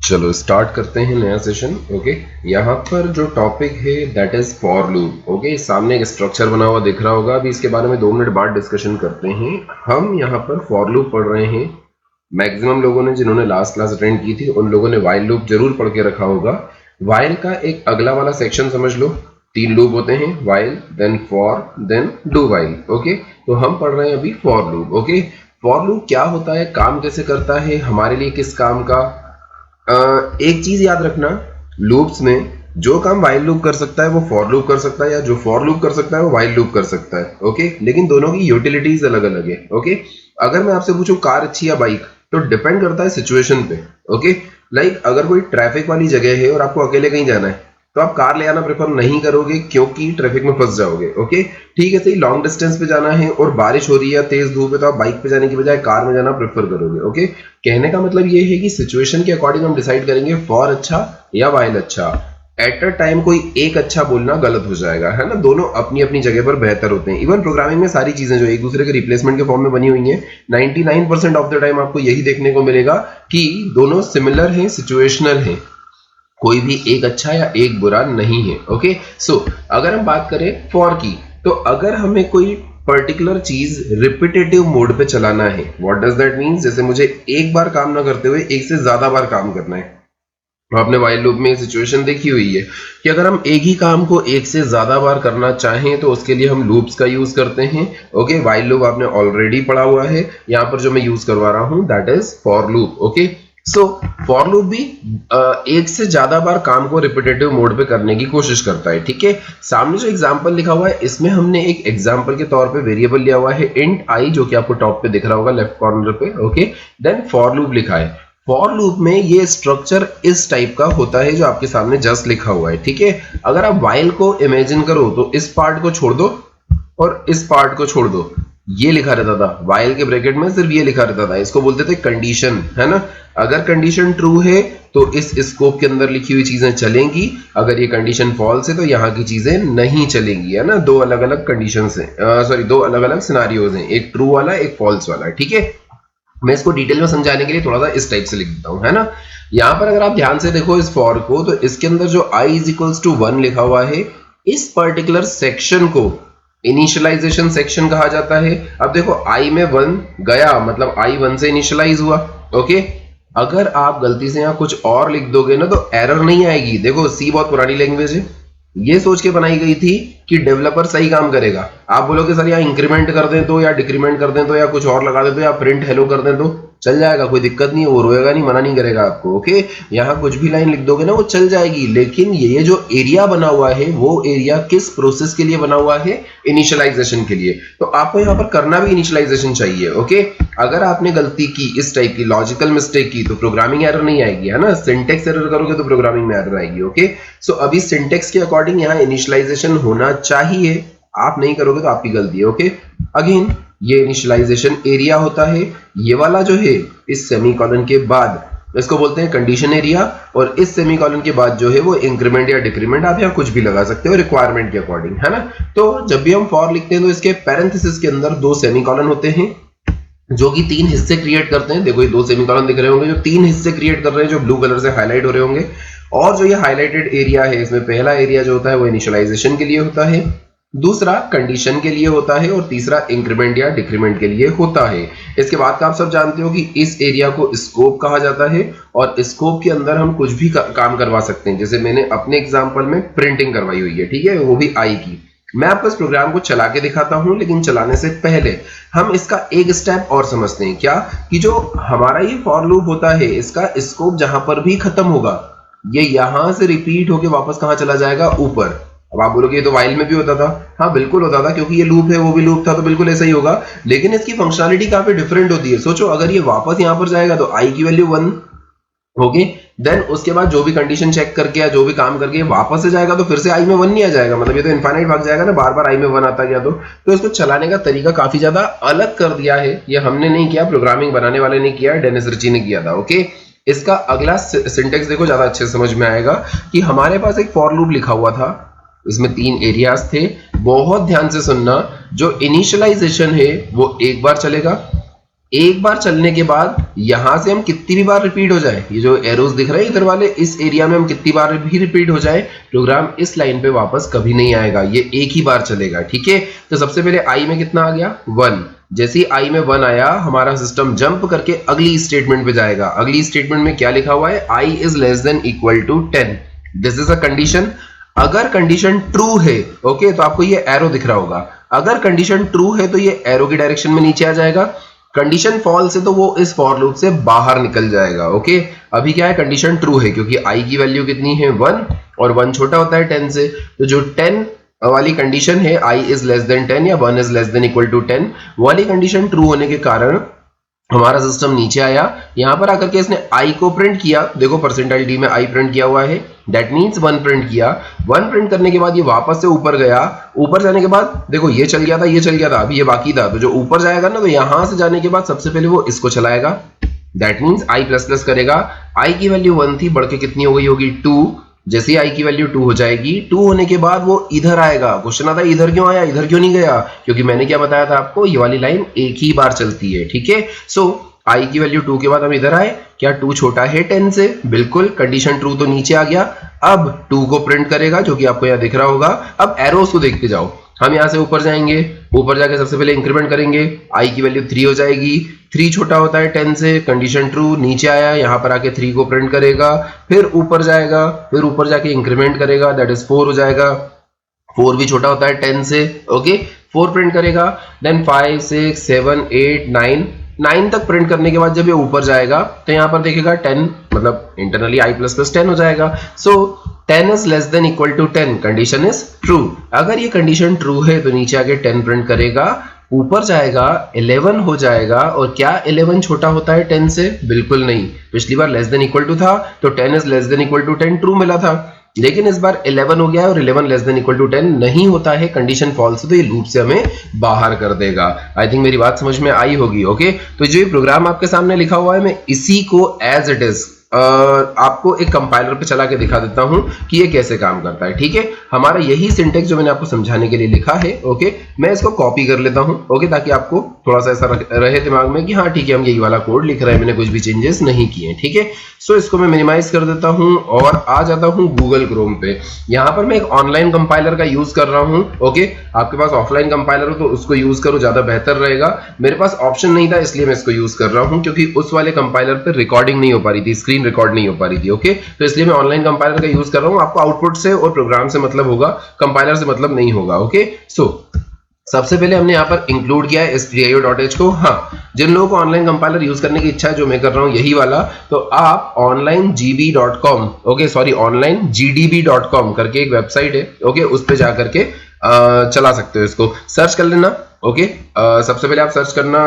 चलो स्टार्ट करते हैं नया सेशन। ओके, यहाँ पर जो टॉपिक है that is for loop. Okay, सामने एक स्ट्रक्चर बना हुआ दिख रहा होगा, अभी इसके बारे में 2 मिनट बाद डिस्कशन करते हैं। हम यहाँ पर फॉर लूप पढ़ रहे हैं। मैक्सिमम लोगों ने जिन्होंने लास्ट क्लास अटेंड की थी उन लोगों ने वाइल लूप जरूर पढ़ के रखा होगा। वाइल का एक अगला वाला सेक्शन समझ लो, 3 लूप होते हैं, while then for then do while. Okay, तो हम पढ़ रहे हैं अभी for loop. Okay, for loop क्या होता है, काम कैसे करता है, हमारे लिए किस काम का। एक चीज याद रखना, लूप्स में जो काम वाइल लूप कर सकता है वो फॉर लूप कर सकता है, या जो फॉर लूप कर सकता है वो वाइल लूप कर सकता है। ओके, लेकिन दोनों की यूटिलिटीज अलग अलग है। ओके, अगर मैं आपसे पूछूं कार अच्छी या बाइक, तो डिपेंड करता है सिचुएशन पे। ओके, लाइक अगर कोई ट्रैफिक वाली जगह है और आपको अकेले कहीं जाना है तो आप कार ले आना प्रेफर नहीं करोगे क्योंकि ट्रैफिक में फंस जाओगे। ओके, ठीक है, सही लॉन्ग डिस्टेंस पे जाना है और बारिश हो रही है या तेज धूप है तो आप बाइक पे जाने की बजाय कार में जाना प्रेफर करोगे। ओके, कहने का मतलब ये है कि सिचुएशन के अकॉर्डिंग हम डिसाइड करेंगे फॉर अच्छा या वाइल अच्छा। एट अ टाइम कोई एक अच्छा बोलना गलत हो जाएगा, है ना। दोनों अपनी अपनी जगह पर बेहतर होते हैं। इवन प्रोग्रामिंग में सारी चीजें जो एक दूसरे के रिप्लेसमेंट के फॉर्म में बनी हुई हैं, 99% ऑफ द टाइम आपको यही देखने को मिलेगा कि दोनों सिमिलर हैं, सिचुएशनल हैं, कोई भी एक अच्छा या एक बुरा नहीं है। ओके, सो अगर हम बात करें फॉर की, तो अगर हमें कोई पर्टिकुलर चीज रिपीटेटिव मोड पे चलाना है, व्हाट डज दैट मीन, जैसे मुझे एक बार काम ना करते हुए एक से ज्यादा बार काम करना है। तो आपने वाइल लूप में सिचुएशन देखी हुई है कि अगर हम एक ही काम को एक से ज्यादा बार करना चाहें तो उसके लिए हम लूप्स का यूज करते हैं। ओके, वाइल लूप आपने ऑलरेडी पढ़ा हुआ है, यहाँ पर जो मैं यूज करवा रहा हूं that is for loop. Okay, so for loop भी एक से ज्यादा बार काम को रिपीटेटिव मोड पे करने की कोशिश करता है। ठीक है, सामने जो एग्जांपल लिखा हुआ है इसमें हमने एक एग्जांपल के तौर पे वेरिएबल लिया हुआ है इंट आई, जो कि आपको टॉप पे दिख रहा होगा लेफ्ट कॉर्नर पे। ओके, देन फॉर लूप लिखा है। फॉर लूप में ये स्ट्रक्चर इस टाइप का होता है जो आपके सामने जस्ट लिखा हुआ है। ठीक है, अगर आप वाइल को इमेजिन करो तो इस पार्ट को छोड़ दो और इस पार्ट को छोड़ दो, ये लिखा रहता था वाइल के ब्रैकेट में, सिर्फ ये लिखा रहता था। इसको बोलते थे कंडीशन, है ना। अगर कंडीशन ट्रू है तो इस स्कोप के अंदर लिखी हुई चीजें चलेंगी, अगर ये कंडीशन फॉल्स है तो यहाँ की चीजें नहीं चलेंगी, है ना। 2 अलग अलग कंडीशन है, सॉरी 2 अलग अलग सिनारियोज हैं, एक ट्रू वाला एक फॉल्स वाला। ठीक है, मैं इसको डिटेल में समझाने के लिए थोड़ा सा इस टाइप से लिख देता हूं, है ना। यहाँ पर अगर आप ध्यान से देखो इस फॉर को, तो इसके अंदर जो i इज इक्वल्स टू 1 लिखा हुआ है, इस पर्टिकुलर सेक्शन को इनिशियलाइजेशन सेक्शन कहा जाता है। अब देखो i में 1 गया मतलब i 1 से इनिशियलाइज हुआ। ओके, अगर आप गलती से यहाँ कुछ और लिख दोगे ना तो एरर नहीं आएगी। देखो सी बहुत पुरानी लैंग्वेज है, ये सोच के बनाई गई थी कि डेवलपर सही काम करेगा। आप बोलोगे सर यहाँ इंक्रीमेंट कर दें तो, या डिक्रीमेंट कर दें तो, या कुछ और लगा दें तो, या प्रिंट हेलो कर दें तो चल जाएगा, कोई दिक्कत नहीं है, वो रोएगा नहीं, मना नहीं करेगा आपको। ओके, यहाँ कुछ भी लाइन लिख दोगे ना वो चल जाएगी, लेकिन ये जो एरिया बना हुआ है वो एरिया किस प्रोसेस के लिए बना हुआ है, इनिशियलाइजेशन के लिए। तो आपको यहाँ पर करना भी इनिशियलाइजेशन चाहिए। ओके, अगर आपने गलती की, इस टाइप की लॉजिकल मिस्टेक की, तो प्रोग्रामिंग एरर नहीं आएगी, है ना। सिंटेक्स एरर करोगे तो प्रोग्रामिंग में एरर आएगी। ओके, सो अभी सिंटेक्स के अकॉर्डिंग यहाँ इनिशियलाइजेशन होना चाहिए, आप नहीं करोगे तो आपकी गलती है। ओके, अगेन ये इनिशियलाइजेशन एरिया होता है, ये वाला जो है इस सेमीकोलन के बाद इसको बोलते हैं कंडीशन एरिया, और इस सेमीकोलन के बाद जो है वो इंक्रीमेंट या डिक्रीमेंट, आप यहाँ कुछ भी लगा सकते हो रिक्वायरमेंट के अकॉर्डिंग, है ना। तो जब भी हम फॉर लिखते हैं तो इसके पैरेंथेसिस के अंदर 2 सेमीकोलन होते हैं जो कि 3 हिस्से क्रिएट करते हैं। देखो ये 2 सेमीकोलन दिख रहे होंगे जो 3 हिस्से क्रिएट कर रहे हैं, जो ब्लू कलर से हाईलाइट हो रहे होंगे। और जो ये हाईलाइटेड एरिया है, इसमें पहला एरिया जो होता है वो इनिशियलाइजेशन के लिए होता है, दूसरा कंडीशन के लिए होता है, और तीसरा इंक्रीमेंट या डिक्रीमेंट के लिए होता है। इसके बाद का आप सब जानते हो कि इस एरिया को स्कोप कहा जाता है, और स्कोप के अंदर हम कुछ भी काम करवा सकते हैं। जैसे मैंने अपने एग्जांपल में प्रिंटिंग करवाई हुई है, ठीक है, वो भी आई की। मैं आपको इस प्रोग्राम को चला के दिखाता हूं, लेकिन चलाने से पहले हम इसका एक स्टेप और समझते हैं। क्या कि जो हमारा ये फॉर लूप होता है, इसका स्कोप जहां पर भी खत्म होगा, ये यहां से रिपीट होके वापस कहां चला जाएगा, ऊपर। अब आप बोलोगे ये तो वाइल में भी होता था। हाँ बिल्कुल होता था, क्योंकि ये लूप है वो भी लूप था, तो बिल्कुल ऐसा ही होगा, लेकिन इसकी फंक्शनलिटी काफी डिफरेंट होती है। सोचो अगर ये वापस यहां पर जाएगा तो i की वैल्यू 1 होगी, देन उसके बाद जो भी कंडीशन चेक करके या जो भी काम करके वापस से जाएगा तो फिर से i में 1 नहीं आ जाएगा, मतलब ये तो इनफाइनाइट भाग जाएगा ना, बार बार i में 1 आता गया। तो इसको चलाने का तरीका काफी ज्यादा अलग कर दिया है। ये हमने नहीं किया, प्रोग्रामिंग बनाने वाले ने किया, डेनिस रिची ने किया था। ओके, इसका अगला सिंटेक्स देखो, ज्यादा अच्छे से समझ में आएगा कि हमारे पास एक फॉर लूप लिखा हुआ था, इसमें 3 एरियाज थे। बहुत ध्यान से सुनना, जो इनिशियलाइजेशन है वो एक बार चलेगा, एक बार चलने के बाद यहां से हम कितनी भी बार रिपीट हो जाए, ये जो एरोज दिख रहे हैं इधर वाले, इस एरिया में हम कितनी बार भी रिपीट हो जाए, प्रोग्राम इस लाइन पे वापस कभी नहीं आएगा, ये एक ही बार चलेगा। ठीक है, तो सबसे पहले आई में कितना आ गया 1, जैसे ही आई में 1 आया हमारा सिस्टम जंप करके अगली स्टेटमेंट पे जाएगा। अगली स्टेटमेंट में क्या लिखा हुआ है, I is less than equal to 10, this is a condition. अगर कंडीशन ट्रू है, ओके, तो आपको ये एरो दिख रहा होगा, अगर कंडीशन ट्रू है तो ये एरो की डायरेक्शन में नीचे आ जाएगा, कंडीशन फॉल्स है तो वो इस फॉर लूप से बाहर निकल जाएगा। ओके, अभी क्या है, कंडीशन ट्रू है क्योंकि आई की वैल्यू कितनी है 1 और 1 छोटा होता है 10 से, तो जो 10 वाली कंडीशन है आई इज लेस देन 10 या 1 is less than equal to 10 वाली कंडीशन ट्रू होने के कारण हमारा सिस्टम नीचे आया। यहां पर आकर के इसने आई को प्रिंट किया, देखो परसेंटाइल डी में आई प्रिंट किया हुआ है, दैट मींस 1 प्रिंट किया। 1 प्रिंट करने के बाद ये वापस से ऊपर गया, ऊपर जाने के बाद देखो ये चल गया था, ये चल गया था, अभी ये बाकी था, तो जो ऊपर जाएगा ना, तो यहां से जाने के बाद सबसे पहले वो इसको चलाएगा, that means I plus plus करेगा। आई की वैल्यू 1 थी, बढ़ के कितनी हो गई होगी 2, जैसे ही आई की वैल्यू 2 हो जाएगी, 2 होने के बाद वो इधर आएगा। क्वेश्चन आता है इधर क्यों आया, इधर क्यों नहीं गया, क्योंकि मैंने क्या बताया था आपको, ये वाली लाइन एक ही बार चलती है। ठीक है, सो आई की वैल्यू 2 के बाद हम इधर आए, क्या 2 छोटा है 10 से, बिल्कुल, कंडीशन ट्रू तो नीचे आ गया। अब 2 को प्रिंट करेगा जो कि आपको यहाँ दिख रहा होगा। अब एरोस को देखते जाओ, हम यहाँ से ऊपर जाएंगे, ऊपर जाके सबसे पहले इंक्रीमेंट करेंगे, आई की वैल्यू 3 हो जाएगी, 3 छोटा होता है 10 से, कंडीशन ट्रू, नीचे आया, यहाँ पर आके 3 को प्रिंट करेगा, फिर ऊपर जाएगा, फिर ऊपर जाके इंक्रीमेंट करेगा, दैट इज 4 हो जाएगा, 4 भी छोटा होता है 10 से, ओके, 4 प्रिंट करेगा, देन 5 6 7 8 9 तक प्रिंट करने के बाद जब ये ऊपर जाएगा तो यहाँ पर देखेगा 10, मतलब इंटरनली i प्लस प्लस 10 हो जाएगा। So 10 is less than equal to 10, condition is true. अगर ये कंडीशन ट्रू है तो नीचे आके 10 प्रिंट करेगा, ऊपर जाएगा 11 हो जाएगा, और क्या 11 छोटा होता है 10 से, बिल्कुल नहीं, पिछली बार लेस देन इक्वल टू था तो 10 is less than equal to 10 true मिला था, लेकिन इस बार 11 हो गया है और 11 लेस देन इक्वल टू 10 नहीं होता है, कंडीशन फॉल्स है, तो ये लूप से हमें बाहर कर देगा। आई थिंक मेरी बात समझ में आई होगी। ओके, तो जो ये प्रोग्राम आपके सामने लिखा हुआ है, मैं इसी को एज इट इज आपको एक कंपाइलर पे चला के दिखा देता हूं कि ये कैसे काम करता है। ठीक है, हमारा यही सिंटेक्स जो मैंने आपको समझाने के लिए लिखा है, ओके, मैं इसको कॉपी कर लेता हूं, ओके, ताकि आपको थोड़ा सा ऐसा रहे दिमाग में कि हाँ ठीक है, हम यही वाला कोड लिख रहे हैं, मैंने कुछ भी चेंजेस नहीं किए। ठीक है, सो इसको मैं मिनिमाइज कर देता हूं और आ जाता हूं गूगल क्रोम पे। यहां पर मैं एक ऑनलाइन कंपाइलर का यूज कर रहा हूं। ओके, आपके पास ऑफलाइन कंपाइलर हो तो उसको यूज करो, ज्यादा बेहतर रहेगा। मेरे पास ऑप्शन नहीं था इसलिए मैं इसको यूज कर रहा हूं, क्योंकि उस वाले कंपाइलर पे रिकॉर्डिंग नहीं हो पा रही थी, स्क्रीन रिकॉर्ड नहीं हो पा रही थी। ओके, तो इसलिए मैं ऑनलाइन कंपाइलर का यूज कर रहा हूं। आपको आउटपुट से और प्रोग्राम से मतलब होगा, कंपाइलर से मतलब नहीं होगा। ओके, सो सबसे पहले हमने यहाँ पर इंक्लूड किया है stdio.h को। हाँ, जिन लोगों को ऑनलाइन कंपाइलर यूज करने की इच्छा है, जो मैं कर रहा हूँ यही वाला, तो आप onlinegb.com, ओके सॉरी onlinegdb.com करके एक वेबसाइट है, ओके, उस पे जाकर के चला सकते हो, इसको सर्च कर लेना। ओके, सबसे पहले आप सर्च करना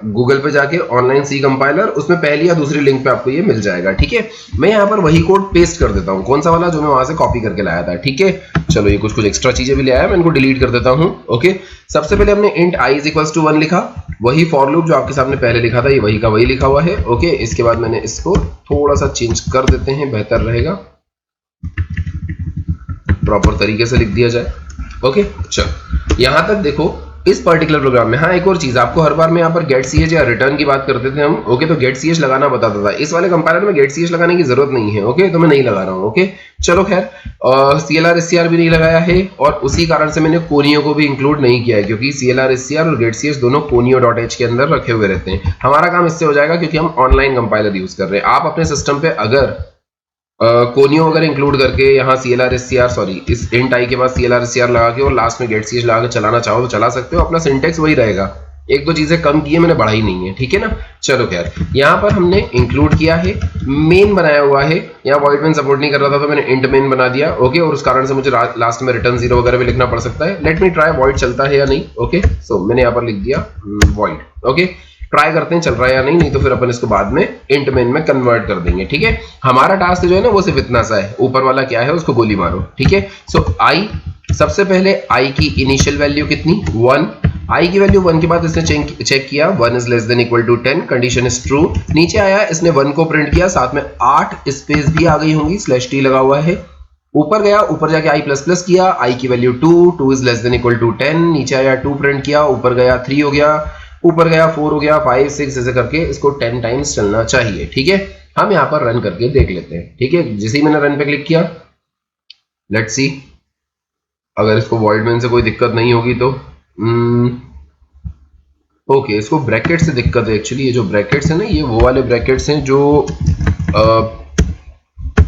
गूगल पे जाके ऑनलाइन सी कंपाइलर, उसमें पहली या दूसरी लिंक पे आपको ये मिल जाएगा। ठीक है, मैं यहाँ पर वही कोड पेस्ट कर देता हूँ, कौन सा वाला, जो मैं वहां से कॉपी करके लाया था। ठीक है, चलो ये कुछ एक्स्ट्रा चीजें भी ले आया, मैं इनको डिलीट कर देता हूँ। ओके, सबसे पहले हमने int i is equals to 1 लिखा, वही फॉर लूप जो आपके सामने पहले लिखा था, ये वही का वही लिखा हुआ है। ओके, इसके बाद मैंने इसको थोड़ा सा चेंज कर देते हैं, बेहतर रहेगा, प्रॉपर तरीके से लिख दिया जाए। ओके, चलो यहां तक देखो इस पर्टिकुलर प्रोग्राम में। हाँ, एक और चीज, आपको हर बार में यहाँ पर गेट ch या रिटर्न की बात करते थे हम। ओके, तो गेट ch लगाना बताता था, इस वाले कंपाइलर में गेट ch लगाने की जरूरत नहीं है। ओके, तो मैं नहीं लगा रहा हूँ। ओके, चलो खैर, CLR SCR भी नहीं लगाया है, और उसी कारण से मैंने कोनियो को भी इंक्लूड नहीं किया है, क्योंकि CLR SCR और गेट ch दोनों कोनियो.h के अंदर रखे हुए रहते हैं। हमारा काम इससे हो जाएगा क्योंकि हम ऑनलाइन कंपाइलर यूज कर रहे हैं। आप अपने सिस्टम पे अगर कोनियो वगैरह इंक्लूड करके यहाँ CLR SCR, सॉरी, इस इंट i के बाद CLR SCR लगा के और लास्ट में गेट ch लगा के चलाना चाहो तो चला सकते हो, अपना सिंटेक्स वही रहेगा, एक दो चीजें कम की है, मैंने बढ़ाई नहीं है। ठीक है ना, चलो खैर, यहाँ पर हमने इंक्लूड किया है, मेन बनाया हुआ है, यहाँ वॉइड मेन सपोर्ट नहीं कर रहा था तो मैंने इंट मेन बना दिया। ओके, और उस कारण से मुझे लास्ट में रिटर्न 0 वगैरह भी लिखना पड़ सकता है। लेट मी ट्राई वॉइड चलता है या नहीं। ओके, सो मैंने यहाँ पर लिख दिया वॉइड। ओके, ट्राई करते हैं चल रहा है या नहीं तो फिर अपन इसको बाद में इंट मेन में कन्वर्ट कर देंगे। ठीक है, हमारा टास्क जो है ना वो सिर्फ इतना सा है, ऊपर वाला क्या है उसको गोली मारो। ठीक है, सो आई, सबसे पहले आई की इनिशियल वैल्यू कितनी, 1, आई की वैल्यू 1 के बाद इसने चेक किया 1 is less than equal to 10, condition is true. नीचे आया, इसने 1 को प्रिंट किया, साथ में 8 स्पेस भी आ गई होंगी, /t लगा हुआ है। ऊपर गया, ऊपर जाके i प्लस प्लस किया, i की value 2 is less than equal to 10, नीचे आया 2 प्रिंट किया, ऊपर गया 3 हो गया, ऊपर गया 4 हो गया, 5 6 ऐसे करके इसको 10 टाइम्स चलना चाहिए। ठीक है, हम यहाँ पर रन करके देख लेते हैं। ठीक है, जैसे ही मैंने रन पे क्लिक किया, लेट्स सी अगर इसको वॉइड मेन से कोई दिक्कत नहीं होगी तो ओके, इसको ब्रैकेट से दिक्कत है एक्चुअली। ये जो ब्रैकेट्स है ना, ये वो वाले ब्रैकेट्स हैं जो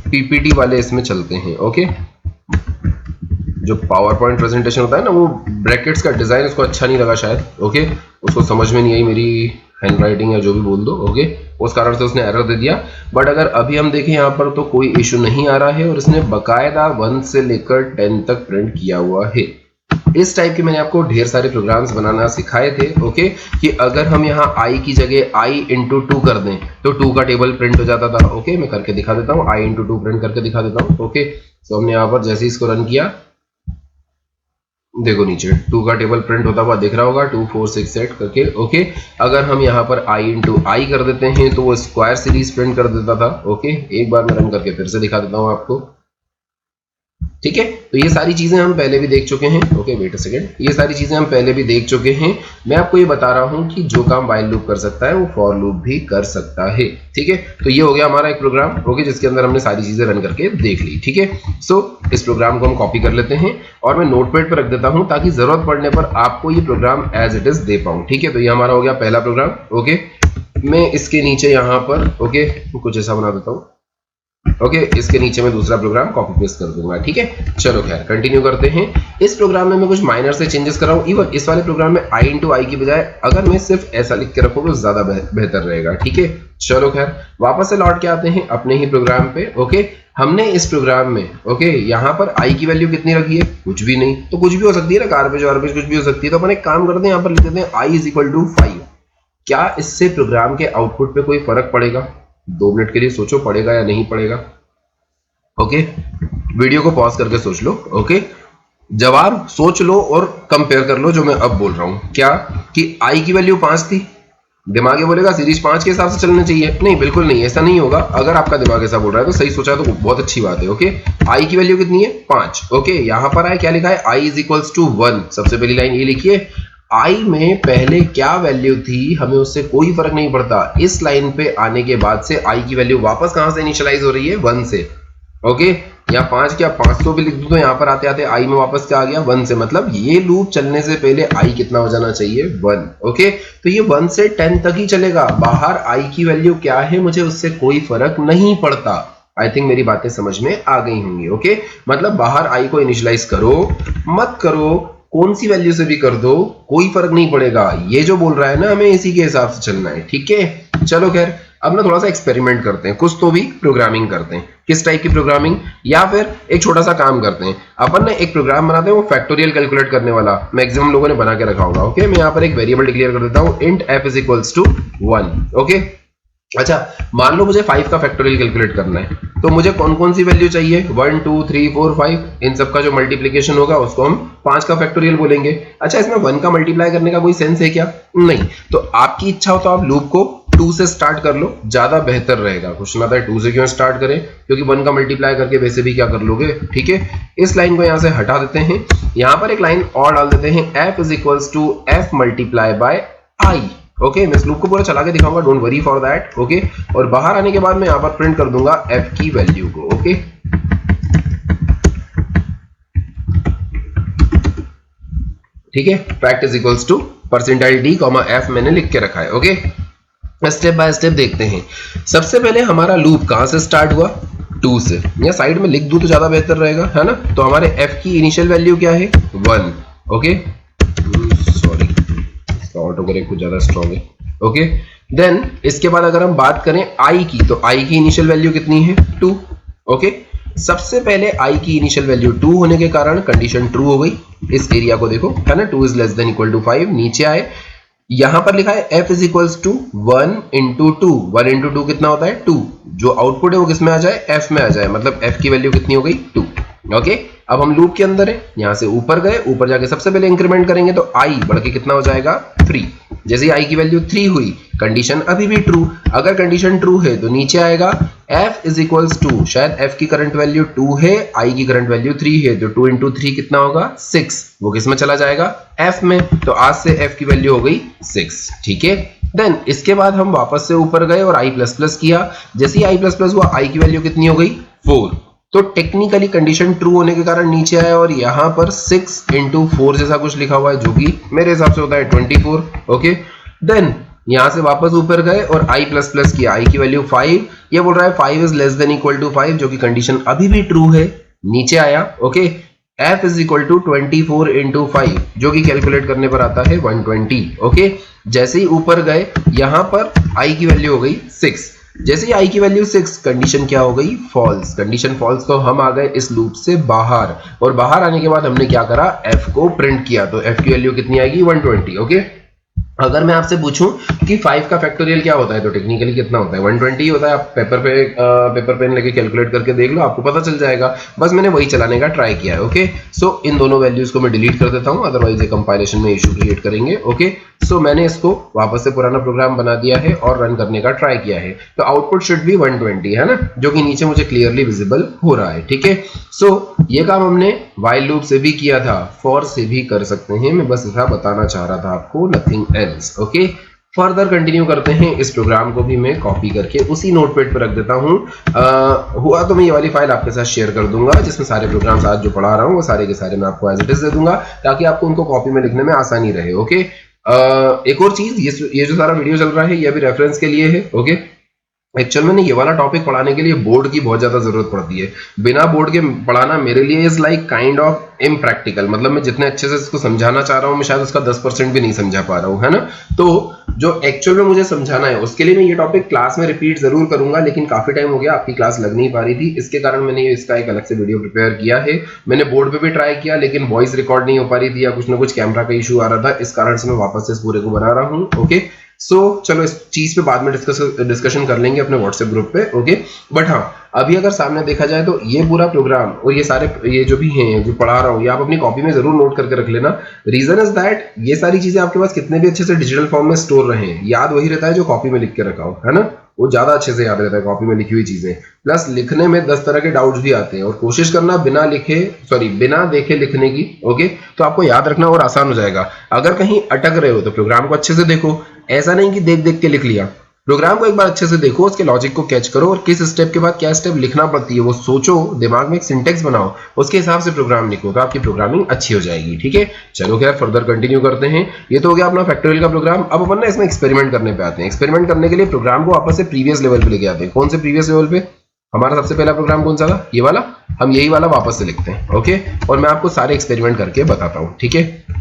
पीपीटी वाले इसमें चलते हैं। ओके, जो पावर पॉइंट प्रेजेंटेशन होता है ना, वो ब्रैकेट्स का डिजाइन उसको अच्छा नहीं लगा शायद। ओके, उसको समझ में नहीं आई मेरी हैंडराइटिंग या जो भी बोल दो। ओके, उस कारण से उसने एरर दे दिया। बट अगर अभी हम देखें यहाँ पर तो कोई इशू नहीं आ रहा है और इसने बकायदा 1 से लेकर 10 तक प्रिंट किया हुआ है। इस टाइप के मैंने आपको ढेर सारे प्रोग्राम्स बनाना सिखाए थे। ओके, कि अगर हम यहाँ i की जगह i इंटू 2 कर दें तो 2 का टेबल प्रिंट हो जाता था। ओके, मैं करके दिखा देता हूँ, i इंटू 2 प्रिंट करके दिखा देता हूँ। ओके, तो हमने यहाँ पर जैसे इसको रन किया, देखो नीचे 2 का टेबल प्रिंट होता हुआ दिख रहा होगा, 2 4 6 8 करके। ओके, अगर हम यहाँ पर i इंटू आई कर देते हैं तो वो स्क्वायर सीरीज प्रिंट कर देता था। ओके, एक बार मैं रन करके फिर से दिखा देता हूँ आपको। ठीक है, तो ये सारी चीजें हम पहले भी देख चुके हैं। ओके, वेट अ सेकंड, ये सारी चीजें हम पहले भी देख चुके हैं। मैं आपको ये बता रहा हूं कि जो काम व्हाइल लूप कर सकता है वो फॉर लूप भी कर सकता है। ठीक है, तो ये हो गया हमारा एक प्रोग्राम। ओके, जिसके अंदर हमने सारी चीजें रन करके देख ली। ठीक है, सो इस प्रोग्राम को हम कॉपी कर लेते हैं और मैं नोटपैड पर रख देता हूं ताकि जरूरत पड़ने पर आपको ये प्रोग्राम एज इट इज दे पाऊं। ठीक है, तो ये हमारा हो गया पहला प्रोग्राम। ओके, मैं इसके नीचे यहाँ पर ओके कुछ ऐसा बना देता हूँ। ओके, इसके नीचे मैं दूसरा प्रोग्राम कॉपी पेस्ट कर दूंगा। ठीक है, चलो खैर कंटिन्यू करते हैं। इस प्रोग्राम में मैं कुछ माइनर से चेंजेस कर रहा हूं। इवन इस वाले प्रोग्राम में i इंटू आई की बजाय अगर मैं सिर्फ ऐसा लिख के रखूं तो ज्यादा बेहतर रहेगा। ठीक है, चलो खैर वापस से लौट के आते हैं अपने ही प्रोग्राम पे। ओके, हमने इस प्रोग्राम में ओके यहाँ पर i की वैल्यू कितनी रखी है? कुछ भी नहीं, तो कुछ भी हो सकती है ना, गार्बेज वार्बेज कुछ भी हो सकती है। तो अपन एक काम करते हैं, यहाँ पर लिख देते हैं i इज इक्वल टू 5। क्या इससे प्रोग्राम के आउटपुट पे कोई फर्क पड़ेगा? 2 मिनट के लिए सोचो, पड़ेगा या नहीं पड़ेगा। ओके, वीडियो को पॉज करके सोच लो। ओके, जवाब सोच लो और कंपेयर कर लो जो मैं अब बोल रहा हूं। क्या कि i की वैल्यू 5 थी, दिमाग ये बोलेगा सीरीज 5 के हिसाब से चलना चाहिए। नहीं, बिल्कुल नहीं, ऐसा नहीं होगा। अगर आपका दिमाग ऐसा बोल रहा है तो सही सोचा तो बहुत अच्छी बात है। ओके, i की वैल्यू कितनी है? 5। ओके, यहां पर है क्या लिखा है? i is equals to 1। सबसे पहली लाइन ये लिखिए, i में पहले क्या वैल्यू थी हमें उससे कोई फर्क नहीं पड़ता। इस लाइन पे आने के बाद से i की वैल्यू वापस कहां से इनिशियलाइज हो रही है? 1 से। ओके, या 5 क्या 500 भी लिख दूं तो यहां पर आते आते i में वापस क्या आ गया? 1 से। मतलब ये लूप चलने से पहले i कितना हो जाना चाहिए? 1। ओके, तो ये 1 से 10 तक ही चलेगा। बाहर i की वैल्यू क्या है मुझे उससे कोई फर्क नहीं पड़ता। आई थिंक मेरी बातें समझ में आ गई होंगी। ओके, मतलब बाहर i को इनिशियलाइज करो मत करो, कौन सी वैल्यू से भी कर दो, कोई फर्क नहीं पड़ेगा। ये जो बोल रहा है ना, हमें इसी के हिसाब से चलना है। ठीक है, चलो खैर अब ना थोड़ा सा एक्सपेरिमेंट करते हैं, कुछ तो भी प्रोग्रामिंग करते हैं। किस टाइप की प्रोग्रामिंग? या फिर एक छोटा सा काम करते हैं, अपन ने एक प्रोग्राम बनाते हैं वो फैक्टोरियल कैलकुलेट करने वाला। मैक्सिमम लोगों ने बना के रखा होगा। ओके, मैं यहाँ पर एक वेरिएबल डिक्लेयर कर देता हूँ, int f is equals to 1। Okay, अच्छा मान लो मुझे 5 का फैक्टोरियल कैलकुलेट करना है, तो मुझे कौन कौन सी वैल्यू चाहिए? 1 2 3 4 5, इन सब का जो मल्टीप्लीकेशन होगा उसको हम 5 का फैक्टोरियल बोलेंगे। अच्छा, इसमें 1 का मल्टीप्लाई करने का कोई सेंस है क्या? नहीं। तो आपकी इच्छा हो तो आप लूप को 2 से स्टार्ट कर लो, ज्यादा बेहतर रहेगा। क्वेश्चन आता है 2 से क्यों स्टार्ट करें, क्योंकि 1 का मल्टीप्लाई करके वैसे भी क्या कर लोगे। ठीक है, इस लाइन को यहां से हटा देते हैं, यहां पर एक लाइन और डाल देते हैं, f is equals to f multiply by i। Okay, मैं इस लूप को पूरा चला के दिखाऊंगा, don't worry for that. Okay, और बाहर आने के बाद मैं यहां पर प्रिंट कर दूंगा f की वैल्यू को। ओके, ठीक है, fact is equals to percentile d comma f मैंने लिख के रखा है। ओके, स्टेप बाय स्टेप देखते हैं। सबसे पहले हमारा लूप कहां से स्टार्ट हुआ? 2 से। या साइड में लिख दूं तो ज्यादा बेहतर रहेगा, है ना। तो हमारे f की इनिशियल वैल्यू क्या है? 1। ओके, सॉरी इसका ऑटो करेक्ट कुछ ज्यादा स्ट्रांग है। ओके, देन इसके बाद अगर हम बात करें i की, तो i की इनिशियल वैल्यू कितनी है? 2। ओके, सबसे पहले i की इनिशियल वैल्यू 2 होने के कारण कंडीशन ट्रू हो गई। इस एरिया को देखो, है ना, 2 is less than equal to 5। नीचे आए, यहां पर लिखा है f is equals to 1 into 2। 1 into 2 कितना होता है? 2। जो आउटपुट है वो किस में आ जाए? f में आ जाए। मतलब f की वैल्यू कितनी हो गई? 2। ओके, अब हम लूप के अंदर है, यहां से ऊपर गए, ऊपर जाके सबसे पहले इंक्रीमेंट करेंगे तो i बढ़ के कितना हो जाएगा? 3। जैसे i की वैल्यू 3 हुई, कंडीशन अभी भी ट्रू। अगर कंडीशन ट्रू है तो नीचे आएगा f इज इक्वल्स टू, शायद f की करंट वैल्यू 2 है, i की करंट वैल्यू 3 है, तो 2 इंटू 3 कितना होगा 6, वो किस में चला जाएगा f में, तो आज से f की वैल्यू हो गई 6, ठीक है। देन इसके बाद हम वापस से ऊपर गए और i++ किया, जैसे ही i++ हुआ i की वैल्यू कितनी हो गई 4, तो टेक्निकली कंडीशन ट्रू होने के कारण नीचे आया और यहाँ पर 6 इंटू 4 जैसा कुछ लिखा हुआ है जो कि मेरे हिसाब से होता है 24, ओके। देन यहां से वापस ऊपर गए और i++ किया, i की वैल्यू 5, ये बोल रहा है 5 is less than equal to 5, जो कि कंडीशन अभी भी ट्रू है, नीचे आया, okay. f is equal to 24 into 5, जो कि कैलकुलेट करने पर आता है 120, ओके। जैसे ही ऊपर गए यहां पर i की वैल्यू हो गई 6, जैसे ही i की वैल्यू 6, कंडीशन क्या हो गई फॉल्स, कंडीशन फॉल्स, तो हम आ गए इस लूप से बाहर, और बाहर आने के बाद हमने क्या करा f को प्रिंट किया, तो f की वैल्यू कितनी आएगी 120, ओके। अगर मैं आपसे पूछूं कि 5 का फैक्टोरियल क्या होता है, तो टेक्निकली कितना होता है 120 ही होता है, आप पेपर पेन लेके कैलकुलेट करके देख लो, आपको पता चल जाएगा, बस मैंने वही चलाने का ट्राई किया है, ओके। सो इन दोनों वैल्यूज को मैं डिलीट कर देता हूं, अदरवाइज ये कंपाइलेशन में इशू क्रिएट करेंगे, ओके। सो मैंने इसको वापस से पुराना प्रोग्राम बना दिया है और रन करने का ट्राई किया है, तो आउटपुट शुड बी 120, है ना, जो कि नीचे मुझे क्लियरली विजिबल हो रहा है, ठीक है। सो ये काम हमने व्हाइल लूप से भी किया था, फॉर से भी कर सकते हैं, मैं बस ऐसा बताना चाह रहा था आपको, nothing else, okay. Further continue करते हैं, इस प्रोग्राम को भी मैं कॉपी करके उसी नोटपैड पर रख देता हूं, हुआ तो मैं ये वाली फाइल आपके साथ शेयर कर दूंगा, जिसमें सारे प्रोग्राम्स आज जो पढ़ा रहा हूं वो सारे के सारे मैं आपको एज इट इज दे दूंगा, ताकि आपको उनको कॉपी में लिखने में आसानी रहे, ओके। एक और चीज, ये जो सारा वीडियो चल रहा है ये अभी रेफरेंस के लिए है, ओके। एक्चुअल में ये वाला टॉपिक पढ़ाने के लिए बोर्ड की बहुत ज्यादा जरूरत पड़ती है, बिना बोर्ड के पढ़ाना मेरे लिए is like kind of impractical, मतलब मैं जितने अच्छे से इसको समझाना चाह रहा हूँ मैं शायद उसका 10% भी नहीं समझा पा रहा हूँ, है ना। तो जो एक्चुअल में मुझे समझाना है उसके लिए मैं ये टॉपिक क्लास में रिपीट जरूर करूंगा, लेकिन काफी टाइम हो गया आपकी क्लास लग नहीं पा रही थी, इसके कारण मैंने इसका एक अलग से वीडियो प्रिपेयर किया है। मैंने बोर्ड पे भी ट्राई किया लेकिन वॉइस रिकॉर्ड नहीं हो पा रही थी, या कुछ ना कुछ कैमरा का इशू आ रहा था, इस कारण से मैं वापस से इस पूरे को बना रहा हूँ, ओके। सो चलो इस चीज पे बाद में डिस्कशन कर लेंगे अपने व्हाट्सएप ग्रुप पे, ओके। बट हाँ, अभी अगर सामने देखा जाए तो ये पूरा प्रोग्राम और ये सारे ये जो भी हैं जो पढ़ा रहा हूँ, ये आप अपनी कॉपी में जरूर नोट करके रख लेना। रीजन इज दैट ये सारी चीजें आपके पास कितने भी अच्छे से डिजिटल फॉर्म में स्टोर रहे, याद वही रहता है जो कॉपी में लिख के रखा हो, है ना, वो ज्यादा अच्छे से याद रहता है कॉपी में लिखी हुई चीजें। प्लस लिखने में 10 तरह के डाउट्स भी आते हैं, और कोशिश करना बिना देखे लिखने की, ओके। तो आपको याद रखना और आसान हो जाएगा। अगर कहीं अटक रहे हो तो प्रोग्राम को अच्छे से देखो, ऐसा नहीं कि देख देख के लिख लिया, प्रोग्राम को एक बार अच्छे से देखो, उसके लॉजिक को कैच करो और किस स्टेप के बाद क्या स्टेप लिखना पड़ती है वो सोचो, दिमाग में एक सिंटेक्स बनाओ, उसके हिसाब से प्रोग्राम लिखो, तो आपकी प्रोग्रामिंग अच्छी हो जाएगी, ठीक है। चलो खैर फर्दर कंटिन्यू करते हैं। ये तो हो गया अपना फैक्टोरियल का प्रोग्राम। अब अपन ना इसमें एक्सपेरिमेंट करने पे आते हैं। एक्सपेरिमेंट करने के लिए प्रोग्राम को वापस से प्रीवियस लेवल पे लेके आते हैं। कौन से प्रीवियस लेवल पे? हमारा सबसे पहला प्रोग्राम कौन सा था? ये वाला। हम यही वाला वापस से लिखते हैं, ओके। और मैं आपको सारे एक्सपेरिमेंट करके बताता हूँ, ठीक है।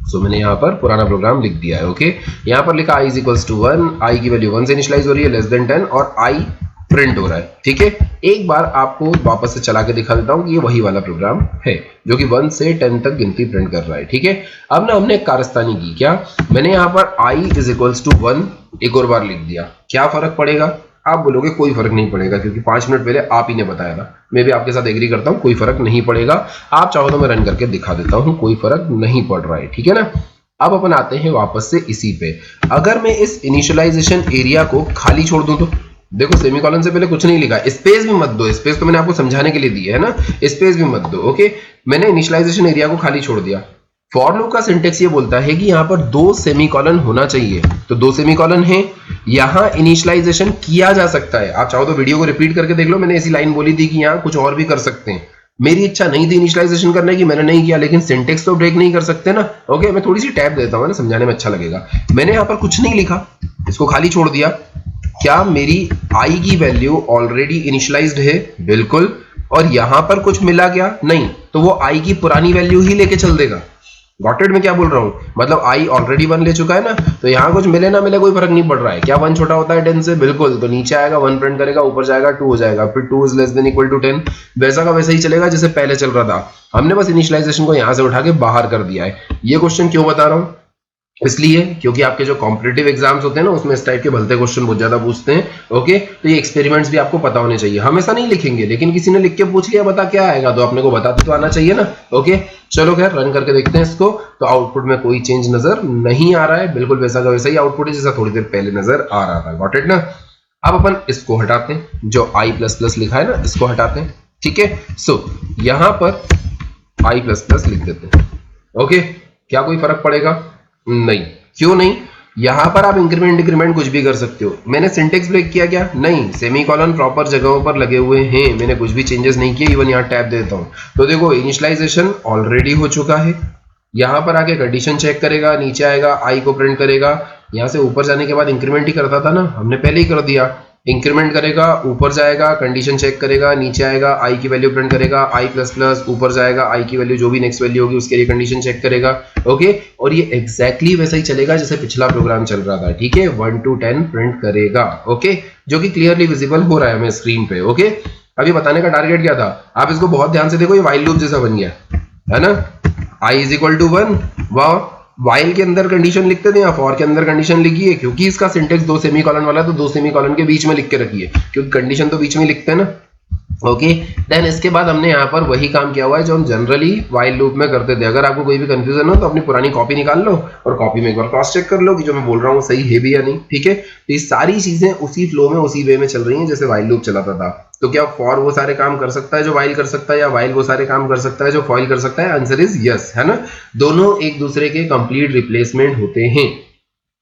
सो मैंने यहाँ पर पुराना प्रोग्राम लिख दिया है, ओके। यहाँ पर लिखा i = 1, i की वैल्यू 1 से इनिशियलाइज हो रही है, लेस देन 10, और i प्रिंट हो रहा है, ठीक है। एक बार आपको वापस से चला के दिखा देता हूँ कि ये वही वाला प्रोग्राम है जो कि 1 से 10 तक गिनती प्रिंट कर रहा है, ठीक है। अब ना हमने एक कारस्तानी की, क्या मैंने यहाँ पर i = 1 एक और बार लिख दिया, क्या फर्क पड़ेगा? आप बोलोगे कोई फर्क नहीं पड़ेगा, क्योंकि 5 मिनट पहले आप ही ने बताया था। मैं भी आपके साथ एग्री करता हूँ, कोई फर्क नहीं पड़ेगा। आप चाहो तो मैं रन करके दिखा देता हूँ, कोई फर्क नहीं पड़ रहा है, ठीक है ना। अब अपन आते हैं वापस से इसी पे। अगर मैं इस इनिशियलाइजेशन एरिया को खाली छोड़ दूं तो देखो, सेमीकोलन से पहले कुछ नहीं लिखा, स्पेस भी मत दो, स्पेस तो मैंने आपको समझाने के लिए दी है ना, स्पेस भी मत दो, ओके। मैंने इनिशियलाइजेशन एरिया को खाली छोड़ दिया। फॉर लूप का सिंटेक्स ये बोलता है कि यहाँ पर 2 सेमीकोलन होना चाहिए, तो 2 सेमीकोलन है, यहाँ इनिशियलाइजेशन किया जा सकता है। आप चाहो तो वीडियो को रिपीट करके देख लो, मैंने ऐसी लाइन बोली थी कि यहाँ कुछ और भी कर सकते हैं। मेरी इच्छा नहीं थी इनिशियलाइजेशन करने की, मैंने नहीं किया, लेकिन सिंटेक्स तो ब्रेक नहीं कर सकते ना, ओके। मैं थोड़ी सी टैप देता हूँ ना, समझाने में अच्छा लगेगा। मैंने यहाँ पर कुछ नहीं लिखा, इसको खाली छोड़ दिया। क्या मेरी i की वैल्यू ऑलरेडी इनिशियलाइज्ड है? बिल्कुल। और यहां पर कुछ मिला गया? नहीं, तो वो i की पुरानी वैल्यू ही लेके चल देगा। Got it? मैं क्या बोल रहा हूं, मतलब i ऑलरेडी 1 ले चुका है ना, तो यहां कुछ मिले ना मिले कोई फर्क नहीं पड़ रहा है। क्या 1 छोटा होता है 10 से? बिल्कुल। तो नीचे आएगा 1 प्रिंट करेगा, ऊपर जाएगा 2 हो जाएगा, फिर 2 is less than equal to 10, वैसा का वैसा ही चलेगा जैसे पहले चल रहा था। हमने बस इनिशियलाइजेशन को यहां से उठा के बाहर कर दिया है। ये क्वेश्चन क्यों बता रहा हूं? इसलिए क्योंकि आपके जो कॉम्पिटिटिव एग्जाम्स होते हैं ना, उसमें इस टाइप के भलते क्वेश्चन बहुत ज्यादा पूछते हैं, ओके। तो ये एक्सपेरिमेंट्स भी आपको पता होने चाहिए। हमेशा नहीं लिखेंगे, लेकिन किसी ने लिख के पूछ लिया बता क्या आएगा, तो अपने को बताते तो आना चाहिए ना, ओके। चलो खैर रन करके देखते हैं इसको। तो आउटपुट में कोई चेंज नजर नहीं आ रहा है, बिल्कुल वैसा का वैसा ही आउटपुट है जैसा थोड़ी देर पहले नजर आ रहा था। गॉट इट ना। अब अपन इसको हटाते हैं, जो i प्लस प्लस लिखा है ना, इसको हटाते हैं, ठीक है। सो यहां पर i प्लस प्लस लिख देते हैं, ओके। क्या कोई फर्क पड़ेगा? नहीं। क्यों नहीं? यहां पर आप इंक्रीमेंट डिक्रीमेंट कुछ भी कर सकते हो। मैंने सिंटेक्स ब्रेक किया क्या? नहीं। सेमीकोलन प्रॉपर जगहों पर लगे हुए हैं, मैंने कुछ भी चेंजेस नहीं किए। इवन यहाँ टैब देता हूं तो देखो इनिशियलाइजेशन ऑलरेडी हो चुका है। यहां पर आके कंडीशन चेक करेगा, नीचे आएगा, i को प्रिंट करेगा। यहां से ऊपर जाने के बाद इंक्रीमेंट ही करता था ना, हमने पहले ही कर दिया। इंक्रीमेंट करेगा, ऊपर जाएगा, कंडीशन चेक करेगा, नीचे आएगा, i की वैल्यू प्रिंट करेगा, i प्लस प्लस, ऊपर जाएगा, i की वैल्यू जो भी नेक्स्ट वैल्यू होगी उसके लिए कंडीशन चेक करेगा, ओके। और ये एग्जैक्टली वैसा ही चलेगा जैसे पिछला प्रोग्राम चल रहा था, ठीक है। 1 to 10 प्रिंट करेगा, ओके, जो कि क्लियरली विजिबल हो रहा है हमें स्क्रीन पे, ओके। अभी बताने का टारगेट क्या था? आप इसको बहुत ध्यान से देखो, ये व्हाइल लूप जैसा बन गया है ना। i इज इक्वल टू 1, वाह। व्हाइल के अंदर कंडीशन लिखते थे, फॉर के अंदर कंडीशन लिखी है, क्योंकि इसका सिंटेक्स 2 सेमीकोलन वाला है तो 2 सेमीकोलन के बीच में लिख के रखी है, क्योंकि कंडीशन तो बीच में लिखते हैं ना, ओके। देन इसके बाद हमने यहाँ पर वही काम किया हुआ है जो हम जनरली व्हाइल लूप में करते थे। अगर आपको कोई भी कंफ्यूजन हो तो अपनी पुरानी कॉपी निकाल लो और कॉपी में एक बार क्रॉस चेक कर लो कि जो मैं बोल रहा हूँ सही है भी या नहीं, ठीक है। तो ये सारी चीजें उसी फ्लो में, उसी वे में चल रही हैं जैसे व्हाइल लूप चलाता था। तो क्या फॉर वो सारे काम कर सकता है जो व्हाइल कर सकता है, या व्हाइल वो सारे काम कर सकता है जो फॉर कर सकता है? आंसर इज यस, है ना। दोनों एक दूसरे के कंप्लीट रिप्लेसमेंट होते हैं।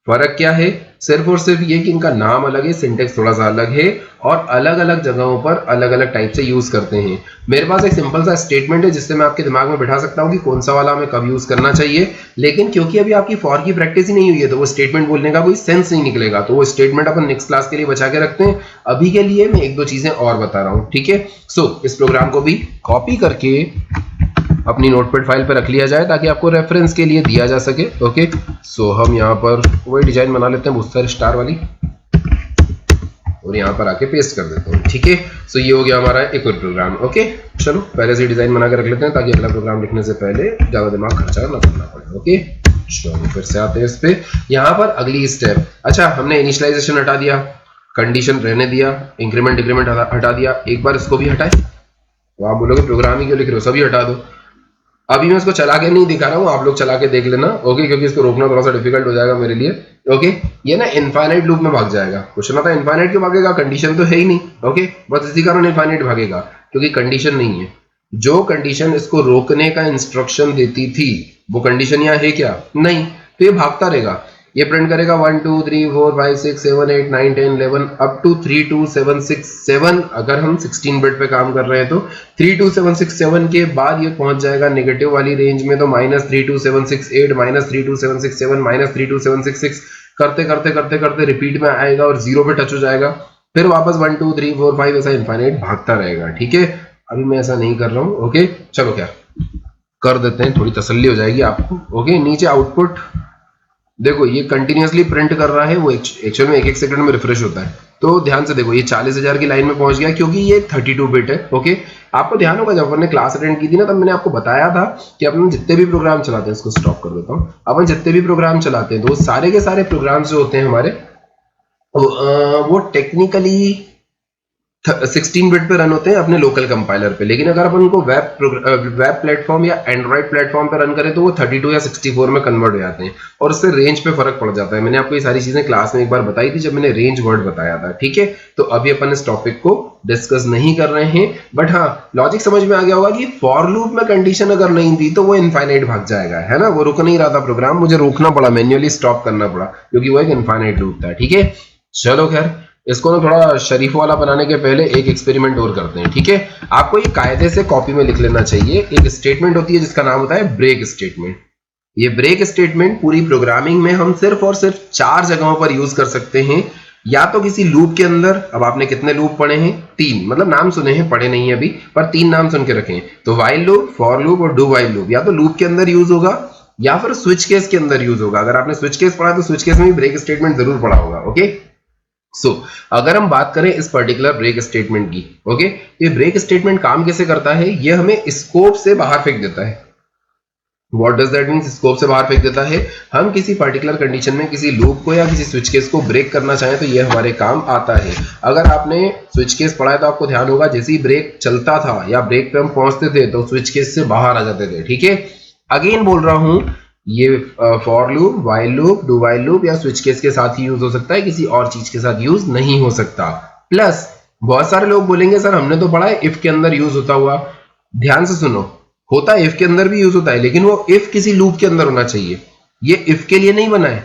फर्क क्या है? सिर्फ और सिर्फ ये कि इनका नाम अलग है, सिंटेक्स थोड़ा सा अलग है, और अलग अलग जगहों पर अलग अलग टाइप से यूज करते हैं। मेरे पास एक सिंपल सा स्टेटमेंट है जिससे मैं आपके दिमाग में बिठा सकता हूँ कि कौन सा वाला हमें कब यूज करना चाहिए, लेकिन क्योंकि अभी आपकी फॉर की प्रैक्टिस ही नहीं हुई है तो वो स्टेटमेंट बोलने का कोई सेंस नहीं निकलेगा, तो वो स्टेटमेंट अपन नेक्स्ट क्लास के लिए बचा के रखते हैं। अभी के लिए मैं एक दो चीजें और बता रहा हूँ, ठीक है। सो इस प्रोग्राम को भी कॉपी करके अपनी नोटपैड फाइल पर रख लिया जाए ताकि आपको रेफरेंस के लिए दिया जा सके, ओके। सो हम यहाँ पर वही डिजाइन बना लेते हैं बूस्टर स्टार वाली, और यहाँ पर आके पेस्ट कर देता हूँ, ठीक है। सो ये हो गया हमारा एक और प्रोग्राम, ओके। चलो पहले से डिजाइन बना के रख लेते हैं ताकि अगला प्रोग्राम लिखने से पहले ज्यादा दिमाग खर्चा ना करना पड़े, ओके। चलो फिर से आते हैं इस पे। यहाँ पर अगली स्टेप, अच्छा हमने इनिशियलाइजेशन हटा दिया, कंडीशन रहने दिया, इंक्रीमेंट डिक्रीमेंट हटा दिया। एक बार इसको भी हटाए, तो आप बोलोगे प्रोग्रामिंग क्यों लिख रहे हो, सभी हटा दो। अभी मैं इसको चला के नहीं दिखा रहा हूँ, आप लोग चला के देख लेना, ओके, क्योंकि इसको रोकना थोड़ा सा डिफिकल्ट हो जाएगा मेरे लिए, ओके। ये ना इनफाइनाइट लूप में भाग जाएगा। क्वेश्चन आता है इनफाइनाइट क्यों भागेगा? कंडीशन तो है ही नहीं, ओके। बस इसी कारण इनफाइनाइट भागेगा, क्योंकि कंडीशन नहीं है। जो कंडीशन इसको रोकने का इंस्ट्रक्शन देती थी वो कंडीशन यहाँ है क्या? नहीं, तो ये भागता रहेगा। ये प्रिंट करेगा 1 2 3 4 5 6 7 8 9 10 11 अप टू 3 2 7 6 7। अगर हम 16 बिट पे काम कर रहे हैं तो 3 2 7 6 7 के बाद ये पहुंच जाएगा नेगेटिव वाली रेंज में, तो -3 2 7 6 8 -3 2 7 6 7 -3 2 7 6 6 करते करते करते करते रिपीट में आएगा और 0 पे टच हो जाएगा, फिर वापस 1 2 3 4 5 ऐसा इनफाइनाइट भागता रहेगा, ठीक है। अभी मैं ऐसा नहीं कर रहा हूँ, ओके। चलो क्या कर देते हैं, थोड़ी तसल्ली हो जाएगी आपको, ओके। नीचे आउटपुट देखो, ये कंटिन्यूअसली प्रिंट कर रहा है, वो एक्चुअल में 1-1 सेकंड में रिफ्रेश होता है। तो ध्यान से देखो, ये 40,000 की लाइन में पहुंच गया क्योंकि ये 32 बिट है, ओके। आपको ध्यान होगा जब हमने क्लास अटेंड की थी ना, तब मैंने आपको बताया था कि अपन जितने भी प्रोग्राम चलाते हैं, इसको स्टॉप कर देता हूँ, अपन जितने भी प्रोग्राम चलाते हैं तो सारे के सारे प्रोग्राम्स जो होते हैं हमारे वो टेक्निकली 16 बिट पे रन होते हैं अपने लोकल कंपाइलर पे, लेकिन अगर अपन उनको वेब प्लेटफॉर्म या एंड्रॉइड प्लेटफॉर्म पे रन करें तो वो 32 या 64 में कन्वर्ट हो जाते हैं, और उससे रेंज पे फर्क पड़ जाता है। मैंने आपको ये सारी चीजें क्लास में एक बार बताई थी जब मैंने रेंज वर्ड बताया था, ठीक है। तो अभी अपन इस टॉपिक को डिस्कस नहीं कर रहे हैं, बट हाँ लॉजिक समझ में आ गया होगा कि फॉर लूप में कंडीशन अगर नहीं थी तो वो इनफाइनाइट भाग जाएगा, है ना। वो रुक नहीं रहा था प्रोग्राम, मुझे रोकना पड़ा, मैन्युअली स्टॉप करना पड़ा, क्योंकि वो एक इनफाइनाइट लूप था, ठीक है। चलो खैर, इसको ना थोड़ा शरीफ वाला बनाने के पहले एक एक्सपेरिमेंट और करते हैं, ठीक है। आपको ये कायदे से कॉपी में लिख लेना चाहिए। एक स्टेटमेंट होती है जिसका नाम होता है ब्रेक स्टेटमेंट। ये ब्रेक स्टेटमेंट पूरी प्रोग्रामिंग में हम सिर्फ और सिर्फ 4 जगहों पर यूज कर सकते हैं, या तो किसी लूप के अंदर। अब आपने कितने लूप पढ़े हैं? 3, मतलब नाम सुने हैं, पढ़े नहीं है अभी, पर 3 नाम सुन के रखे हैं। तो व्हाइल लूप, फॉर लूप और डू व्हाइल लूप। या तो लूप के अंदर यूज होगा या फिर स्विच केस के अंदर यूज होगा। अगर आपने स्विच केस पढ़ा तो स्विच केस में भी ब्रेक स्टेटमेंट जरूर पढ़ा होगा, ओके। अगर हम बात करें इस पर्टिकुलर ब्रेक स्टेटमेंट की, ओके, ये ब्रेक स्टेटमेंट काम कैसे करता है? ये हमें स्कोप से बाहर फेंक देता है। What does that mean? Scope से बाहर फेंक देता है। हम किसी पर्टिकुलर कंडीशन में किसी लूप को या किसी स्विच केस को ब्रेक करना चाहें तो ये हमारे काम आता है। अगर आपने स्विच केस पढ़ा है तो आपको ध्यान होगा जैसे ही ब्रेक चलता था या ब्रेक पे हम पहुंचते थे तो स्विच केस से बाहर आ जाते थे, ठीक है। अगेन बोल रहा हूं, ये for loop, while loop, do while loop या स्विच केस के साथ ही यूज हो सकता है, किसी और चीज के साथ यूज नहीं हो सकता। प्लस बहुत सारे लोग बोलेंगे सर हमने तो पढ़ा है इफ के अंदर यूज होता हुआ। ध्यान से सुनो, होता है इफ के अंदर भी यूज होता है, लेकिन वो इफ किसी लूप के अंदर होना चाहिए। ये इफ के लिए नहीं बना है।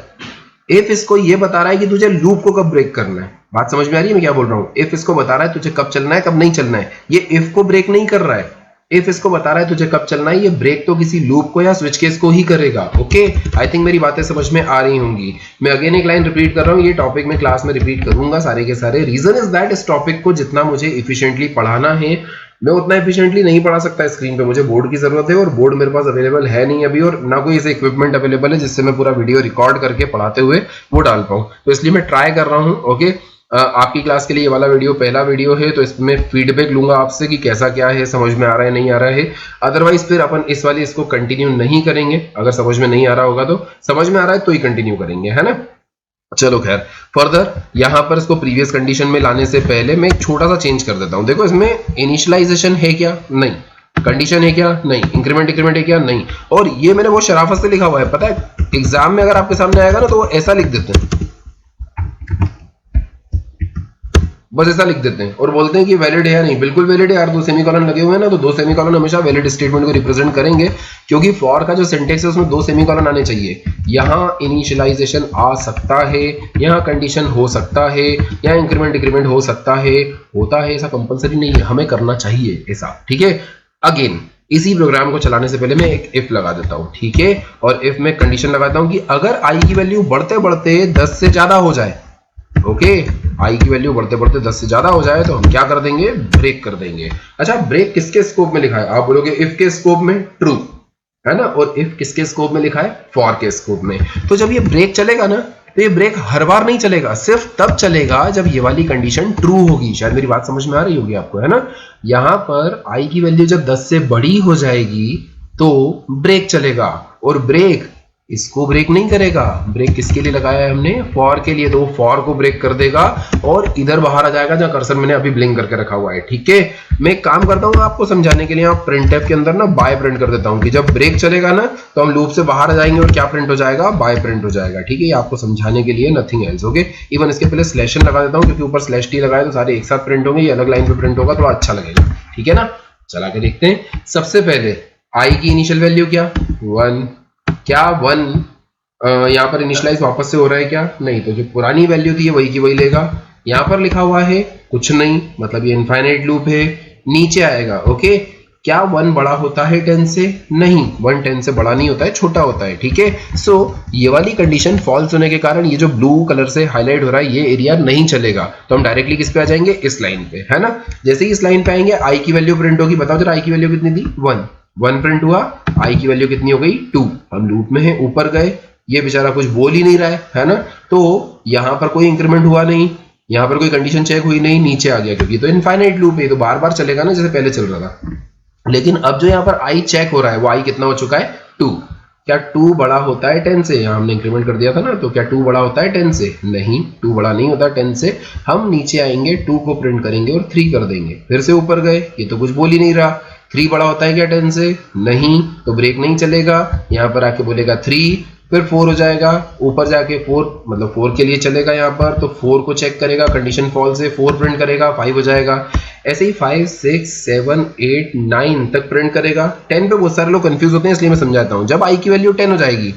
इफ इसको ये बता रहा है कि तुझे लूप को कब ब्रेक करना है। बात समझ में आ रही है मैं क्या बोल रहा हूँ? इफ इसको बता रहा है तुझे कब चलना है कब नहीं चलना है। ये इफ को ब्रेक नहीं कर रहा है। इफ इसको बता रहा है तुझे कब चलना है, ये ब्रेक तो किसी लूप को या स्विच केस को ही करेगा। ओके, आई थिंक मेरी बातें समझ में आ रही होंगी। मैं अगेन एक लाइन रिपीट कर रहा हूँ, ये टॉपिक मैं क्लास में रिपीट करूंगा सारे के सारे। रीजन इज दैट इस टॉपिक को जितना मुझे इफिशिएंटली पढ़ाना है मैं उतना एफिशिएंटली नहीं पढ़ा सकता स्क्रीन पे। मुझे बोर्ड की जरूरत है और बोर्ड मेरे पास अवेलेबल है नहीं अभी, और ना कोई ऐसे इक्विपमेंट अवेलेबल है जिससे मैं पूरा वीडियो रिकॉर्ड करके पढ़ाते हुए वो डाल पाऊँ। तो इसलिए मैं ट्राई कर रहा हूँ। ओके, आपकी क्लास के लिए ये वाला वीडियो पहला वीडियो है, तो इसमें फीडबैक लूंगा आपसे कि कैसा क्या है, समझ में आ रहा है नहीं आ रहा है। अदरवाइज फिर अपन इस वाली इसको कंटिन्यू नहीं करेंगे। अगर समझ में नहीं आ रहा होगा तो, समझ में आ रहा है तो ही कंटिन्यू करेंगे, है ना। चलो खैर, फर्दर यहां पर इसको प्रीवियस कंडीशन में लाने से पहले मैं एक छोटा सा चेंज कर देता हूं। देखो इसमें इनिशियलाइजेशन है क्या? नहीं। कंडीशन है क्या? नहीं। इंक्रीमेंट इंक्रीमेंट है क्या? नहीं। और ये मैंने वो शराफत से लिखा हुआ है, पता है एग्जाम में अगर आपके सामने आएगा ना तो वो ऐसा लिख देते हैं, बस ऐसा लिख देते हैं और बोलते हैं कि वैलिड है या नहीं। बिल्कुल वैलिड है यार, दो सेमीकोलन लगे हुए हैं ना, तो दो सेमीकोलन हमेशा वैलिड स्टेटमेंट को रिप्रेजेंट करेंगे, क्योंकि फॉर का जो सिंटेक्स है उसमें दो सेमीकोलन आने चाहिए। यहाँ इनिशियलाइजेशन आ सकता है, यहाँ कंडीशन हो सकता है, यहाँ इंक्रीमेंट इंक्रीमेंट हो सकता है, होता है, ऐसा कंपलसरी नहीं है, हमें करना चाहिए ऐसा, ठीक है। अगेन इसी प्रोग्राम को चलाने से पहले मैं एक इफ लगा देता हूं, ठीक है। और इफ में कंडीशन लगाता हूं कि अगर आई की वैल्यू बढ़ते बढ़ते 10 से ज्यादा हो जाए, ओके, आई की वैल्यू बढ़ते बढ़ते 10 से ज्यादा हो जाए तो हम क्या कर देंगे? ब्रेक कर देंगे। अच्छा, ब्रेक किसके स्कोप में लिखा है? आप बोलोगे इफ के स्कोप में, ट्रू है ना। और इफ किसके स्कोप में लिखा है? फॉर के स्कोप में। तो जब ये ब्रेक चलेगा ना, तो ये ब्रेक हर बार नहीं चलेगा, सिर्फ तब चलेगा जब ये वाली कंडीशन ट्रू होगी। शायद मेरी बात समझ में आ रही होगी आपको, है ना। यहां पर आई की वैल्यू जब 10 से बड़ी हो जाएगी तो ब्रेक चलेगा, और ब्रेक इसको ब्रेक नहीं करेगा। ब्रेक किसके लिए लगाया है हमने? फॉर के लिए। तो फॉर को ब्रेक कर देगा और इधर बाहर आ जाएगा जहां कर्सर मैंने अभी ब्लिंक करके रखा हुआ है, ठीक है। मैं एक काम करता हूँ आपको समझाने के लिए, आप प्रिंटफ के अंदर ना बाय प्रिंट कर देता हूँ कि जब ब्रेक चलेगा ना तो हम लूप से बाहर आ जाएंगे और क्या प्रिंट हो जाएगा? बाय प्रिंट हो जाएगा, ठीक है। आपको समझाने के लिए, नथिंग एल्स। ओके, इवन इसके पहले स्लैशन लगा देता हूँ क्योंकि ऊपर स्लैश टी लगाया तो सारे एक साथ प्रिंट होंगे, ये अलग लाइन पे प्रिंट होगा, थोड़ा अच्छा लगेगा, ठीक है ना। चला के देखते हैं। सबसे पहले आई की इनिशियल वैल्यू क्या? 1। क्या 1 यहाँ पर इनिशियलाइज वापस से हो रहा है क्या? नहीं। तो जो पुरानी वैल्यू थी वही की वही लेगा। यहाँ पर लिखा हुआ है कुछ नहीं, मतलब ये इनफाइनाइट लूप है, नीचे आएगा। ओके, क्या 1 बड़ा होता है 10 से? नहीं, 1 10 से बड़ा नहीं होता है, छोटा होता है, ठीक है। सो ये वाली कंडीशन फॉल्स होने के कारण ये जो ब्लू कलर से हाईलाइट हो रहा है ये एरिया नहीं चलेगा। तो हम डायरेक्टली किस पे आ जाएंगे? इस लाइन पे, है ना। जैसे ही इस लाइन पे आएंगे आई की वैल्यू प्रिंट होगी। बताओ जरा आई की वैल्यू कितनी थी? 1 प्रिंट हुआ। आई की वैल्यू कितनी हो गई? 2। हम लूप में है, ऊपर गए, ये बेचारा कुछ बोल ही नहीं रहा है ना। तो यहां पर कोई इंक्रीमेंट हुआ नहीं, यहां पर कोई कंडीशन चेक हुई नहीं, नीचे आ गया क्योंकि तो इनफाइनाइट लूप है, तो बार बार चलेगा ना जैसे पहले चल रहा था। लेकिन अब जो यहाँ पर आई चेक हो रहा है वो आई कितना हो चुका है? 2। क्या 2 बड़ा होता है 10 से? यहाँ हमने इंक्रीमेंट कर दिया था ना, तो क्या 2 बड़ा होता है 10 से? नहीं, 2 बड़ा नहीं होता 10 से। हम नीचे आएंगे, 2 को प्रिंट करेंगे और 3 कर देंगे, फिर से ऊपर गए, ये तो कुछ बोल ही नहीं रहा। 3 बड़ा होता है क्या 10 से? नहीं, तो ब्रेक नहीं चलेगा। यहाँ पर आके बोलेगा 3, फिर 4 हो जाएगा, ऊपर जाके 4 मतलब 4 के लिए चलेगा यहाँ पर, तो 4 को चेक करेगा, कंडीशन फॉल्स है, 4 प्रिंट करेगा, 5 हो जाएगा। ऐसे ही 5 6 7 8 9 तक प्रिंट करेगा। 10 पे बहुत सारे लोग कंफ्यूज होते हैं, इसलिए मैं समझाता हूँ। जब आई की वैल्यू 10 हो जाएगी,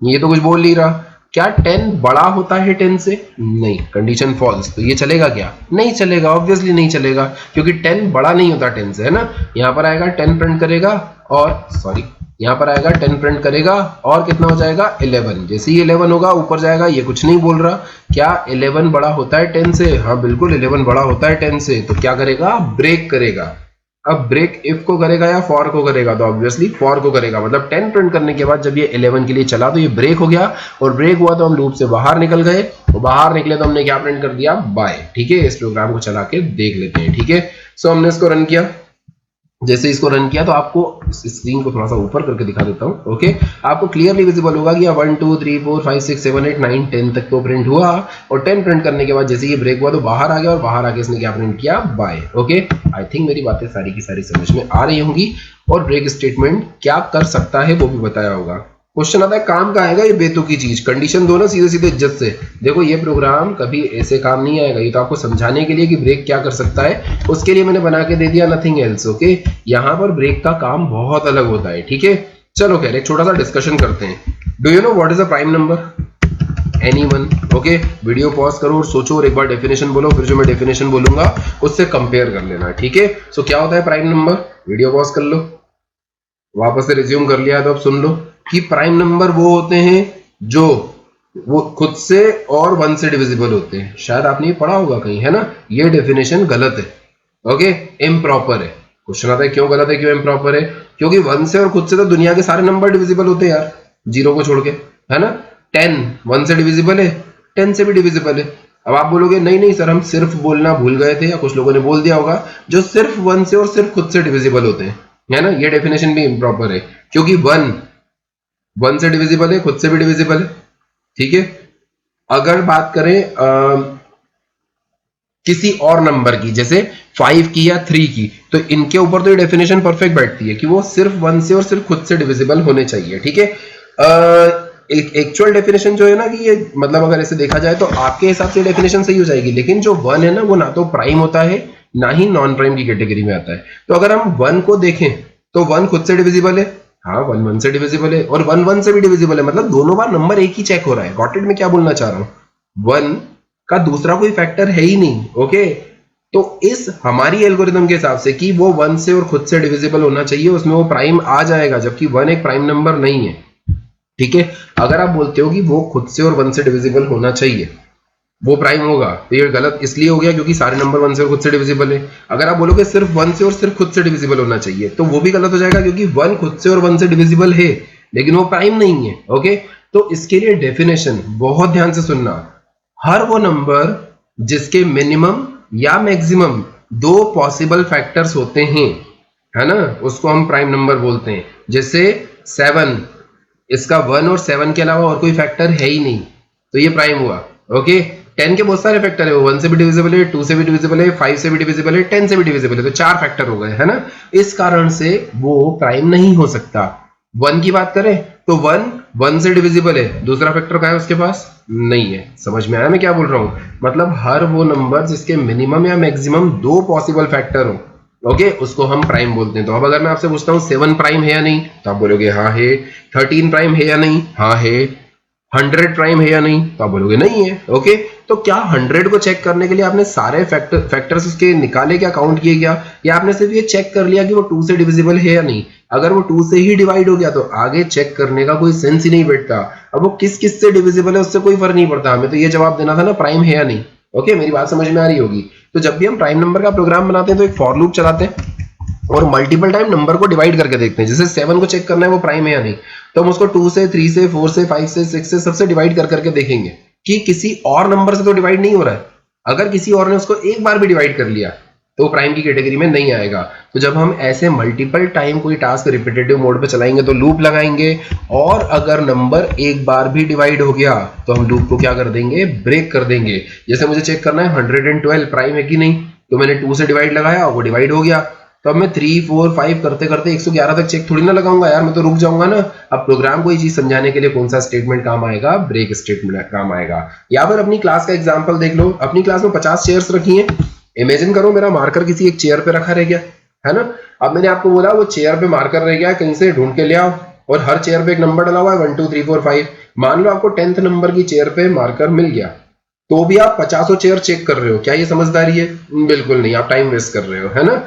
ये तो कुछ बोल नहीं रहा, क्या 10 बड़ा होता है 10 से? नहीं, कंडीशन फॉल्स। तो ये चलेगा क्या? नहीं चलेगा, ऑब्वियसली नहीं चलेगा, क्योंकि 10 बड़ा नहीं होता 10 से, है ना। यहाँ पर आएगा 10 प्रिंट करेगा और सॉरी यहाँ पर आएगा 10 प्रिंट करेगा और कितना हो जाएगा? 11। जैसे ही 11 होगा ऊपर जाएगा, ये कुछ नहीं बोल रहा। क्या 11 बड़ा होता है 10 से? हाँ बिल्कुल 11 बड़ा होता है 10 से। तो क्या करेगा? ब्रेक करेगा। अब ब्रेक इफ को करेगा या फॉर को करेगा? तो ऑब्वियसली फॉर को करेगा। मतलब 10 प्रिंट करने के बाद जब ये 11 के लिए चला तो ये ब्रेक हो गया, और ब्रेक हुआ तो हम लूप से बाहर निकल गए, और बाहर निकले तो हमने क्या प्रिंट कर दिया? बाय, ठीक है। इस प्रोग्राम को चला के देख लेते हैं, ठीक है। सो हमने इसको रन किया। जैसे इसको रन किया तो आपको स्क्रीन को थोड़ा सा ऊपर करके दिखा देता हूं। ओके, आपको क्लियरली विजिबल होगा कि 1 2 3 4 5 6 7 8 9 10 तक तो प्रिंट हुआ, और 10 प्रिंट करने के बाद जैसे ये ब्रेक हुआ तो बाहर आ गया, और बाहर आके इसने क्या प्रिंट किया? बाय। ओके, आई थिंक मेरी बातें सारी की सारी समझ में आ रही होंगी। और ब्रेक स्टेटमेंट क्या कर सकता है वो भी बताया होगा। क्वेश्चन आता है काम का आएगा ये बेतुकी चीज, कंडीशन दो ना सीधे सीधे इज्जत से। देखो ये प्रोग्राम कभी ऐसे काम नहीं आएगा, ये तो आपको समझाने के लिए कि ब्रेक क्या कर सकता है, उसके लिए मैंने बना के दे दिया, नथिंग एल्स। ओके, यहाँ पर ब्रेक का काम बहुत अलग होता है। ठीक है, चलो खैर एक छोटा सा डिस्कशन करते हैं। Do you know what is a prime number? Anyone? Okay, video pause करो और सोचो और एक बार डेफिनेशन बोलो, फिर जो मैं डेफिनेशन बोलूंगा उससे कंपेयर कर लेना। ठीक है, सो क्या होता है प्राइम नंबर? वीडियो पॉज कर लो, वापस से रिज्यूम कर लिया तो अब सुन लो कि प्राइम नंबर वो होते हैं जो वो खुद से और 1 से डिविजिबल होते हैं। शायद आपने ये पढ़ा होगा कहीं, है ना? ये डेफिनेशन गलत है। ओके, इम्प्रॉपर है। क्वेश्चन आता है क्यों गलत है, क्यों इम्प्रॉपर है? क्योंकि 1 से और खुद से तो दुनिया के सारे नंबर डिविजिबल होते हैं यार, जीरो को छोड़ के, है ना? 10 1 से डिविजिबल है, 10 से भी डिविजिबल है। अब आप बोलोगे नहीं नहीं सर हम सिर्फ बोलना भूल गए थे, या कुछ लोगों ने बोल दिया होगा जो सिर्फ 1 से और सिर्फ खुद से डिविजिबल होते हैं, है ना? ये डेफिनेशन भी इम्प्रॉपर है, क्योंकि 1 से डिविजिबल है, खुद से भी डिविजिबल है। ठीक है, अगर बात करें किसी और नंबर की, जैसे 5 की या 3 की, तो इनके ऊपर तो ये डेफिनेशन परफेक्ट बैठती है कि वो सिर्फ 1 से और सिर्फ खुद से डिविजिबल होने चाहिए। ठीक है, एक एक्चुअल डेफिनेशन जो है ना कि ये मतलब अगर ऐसे देखा जाए तो आपके हिसाब से डेफिनेशन सही हो जाएगी, लेकिन जो 1 है ना वो ना तो प्राइम होता है ना ही नॉन प्राइम की कैटेगरी में आता है। तो अगर हम 1 को देखें तो 1 खुद से डिविजिबल है, हाँ 1 1 से डिविजिबल है, और 1 1 से भी डिविजिबल है, मतलब दोनों बार नंबर एक ही चेक हो रहा है। Got it? मैं क्या बोलना चाह रहा हूं, 1 का दूसरा कोई फैक्टर है ही नहीं। ओके, तो इस हमारी एल्गोरिथम के हिसाब से कि वो 1 से और खुद से डिविजिबल होना चाहिए, उसमें वो प्राइम आ जाएगा, जबकि 1 एक प्राइम नंबर नहीं है। ठीक है, अगर आप बोलते हो कि वो खुद से और 1 से डिविजिबल होना चाहिए, वो प्राइम होगा, तो ये गलत इसलिए हो गया क्योंकि सारे नंबर 1 से और खुद से डिविजिबल है। अगर आप बोलोगे सिर्फ 1 से और सिर्फ खुद से डिविजिबल होना चाहिए, तो वो भी गलत हो जाएगा क्योंकि 1 खुद से और 1 से डिविजिबल है लेकिन वो प्राइम नहीं है। ओके, तो इसके लिए डेफिनेशन बहुत ध्यान से सुनना, हर वो नंबर जिसके मिनिमम या मैक्सिमम 2 पॉसिबल फैक्टर्स होते हैं, है ना, उसको हम प्राइम नंबर बोलते हैं। जैसे 7, इसका 1 और 7 के अलावा और कोई फैक्टर है ही नहीं, तो ये प्राइम हुआ। ओके, 10 के बहुत सारे फैक्टर है, वो 1 से भी डिविजिबल है, 2 से भी डिविजिबल है, 5 से भी डिविजिबल है, 10 से भी डिविजिबल है, तो 4 फैक्टर हो गए, है ना? इस कारण से वो प्राइम नहीं हो सकता। 1 की बात करें तो 1 से डिविजिबल है, दूसरा फैक्टर क्या है उसके पास? नहीं है। समझ में आया मैं क्या बोल रहा हूं? मतलब हर वो नंबर जिसके मिनिमम या मैक्सिमम 2 पॉसिबल फैक्टर हो, ओके, उसको हम प्राइम बोलते हैं। तो अब अगर मैं आपसे पूछता हूँ 7 प्राइम है या नहीं, तो आप बोलोगे हाँ है। 13 प्राइम है या नहीं? हाँ है। 100 प्राइम है या नहीं? तो आप बोलोगे नहीं है। ओके, तो क्या 100 को चेक करने के लिए आपने सारे फैक्टर्स उसके निकाले क्या, काउंट किए क्या, या आपने सिर्फ ये चेक कर लिया कि वो 2 से डिविजिबल है या नहीं? अगर वो 2 से ही डिवाइड हो गया तो आगे चेक करने का कोई सेंस ही नहीं बैठता। अब वो किस किस से डिविजिबल है उससे कोई फर्क नहीं पड़ता, हमें तो ये जवाब देना था ना प्राइम है या नहीं। ओके, मेरी बात समझ में आ रही होगी। तो जब भी हम प्राइम नंबर का प्रोग्राम बनाते हैं तो एक फॉर लूप चलाते हैं और मल्टीपल टाइम नंबर को डिवाइड करके देखते हैं। जैसे 7 को चेक करना है वो प्राइम है या नहीं, तो हम उसको 2 से, 3 से, 4 से, 5 से, 6 से, सबसे डिवाइड कर करके देखेंगे कि किसी और नंबर से तो डिवाइड नहीं हो रहा है। अगर किसी और ने उसको एक बार भी डिवाइड कर लिया तो प्राइम की कैटेगरी में नहीं आएगा। तो जब हम ऐसे मल्टीपल टाइम कोई टास्क रिपीटेटिव मोड पे चलाएंगे तो लूप लगाएंगे, और अगर नंबर एक बार भी डिवाइड हो गया तो हम लूप को क्या कर देंगे, ब्रेक कर देंगे। जैसे मुझे चेक करना है 112 प्राइम है कि नहीं, तो मैंने 2 से डिवाइड लगाया, वो डिवाइड हो गया, तो अब मैं 3, 4, 5 करते करते 111 तक चेक थोड़ी ना लगाऊंगा यार, मैं तो रुक जाऊंगा ना। अब प्रोग्राम को ये चीज समझाने के लिए कौन सा स्टेटमेंट काम आएगा, ब्रेक स्टेटमेंट काम आएगा। या फिर अपनी क्लास का एग्जांपल देख लो, अपनी क्लास में 50 चेयर्स रखी हैं, इमेजिन करो मेरा मार्कर किसी एक चेयर पे रखा रह गया, है ना? अब मैंने आपको बोला वो चेयर पे मार्कर रह गया, कहीं से ढूंढ के ले आओ, और हर चेयर पे एक नंबर डला हुआ है 1 2 3 4 5। मान लो आपको 10th नंबर की चेयर पे मार्कर मिल गया, तो भी आप 50 चेयर चेक कर रहे हो, क्या ये समझदारी है? बिल्कुल नहीं, आप टाइम वेस्ट कर रहे हो, है ना?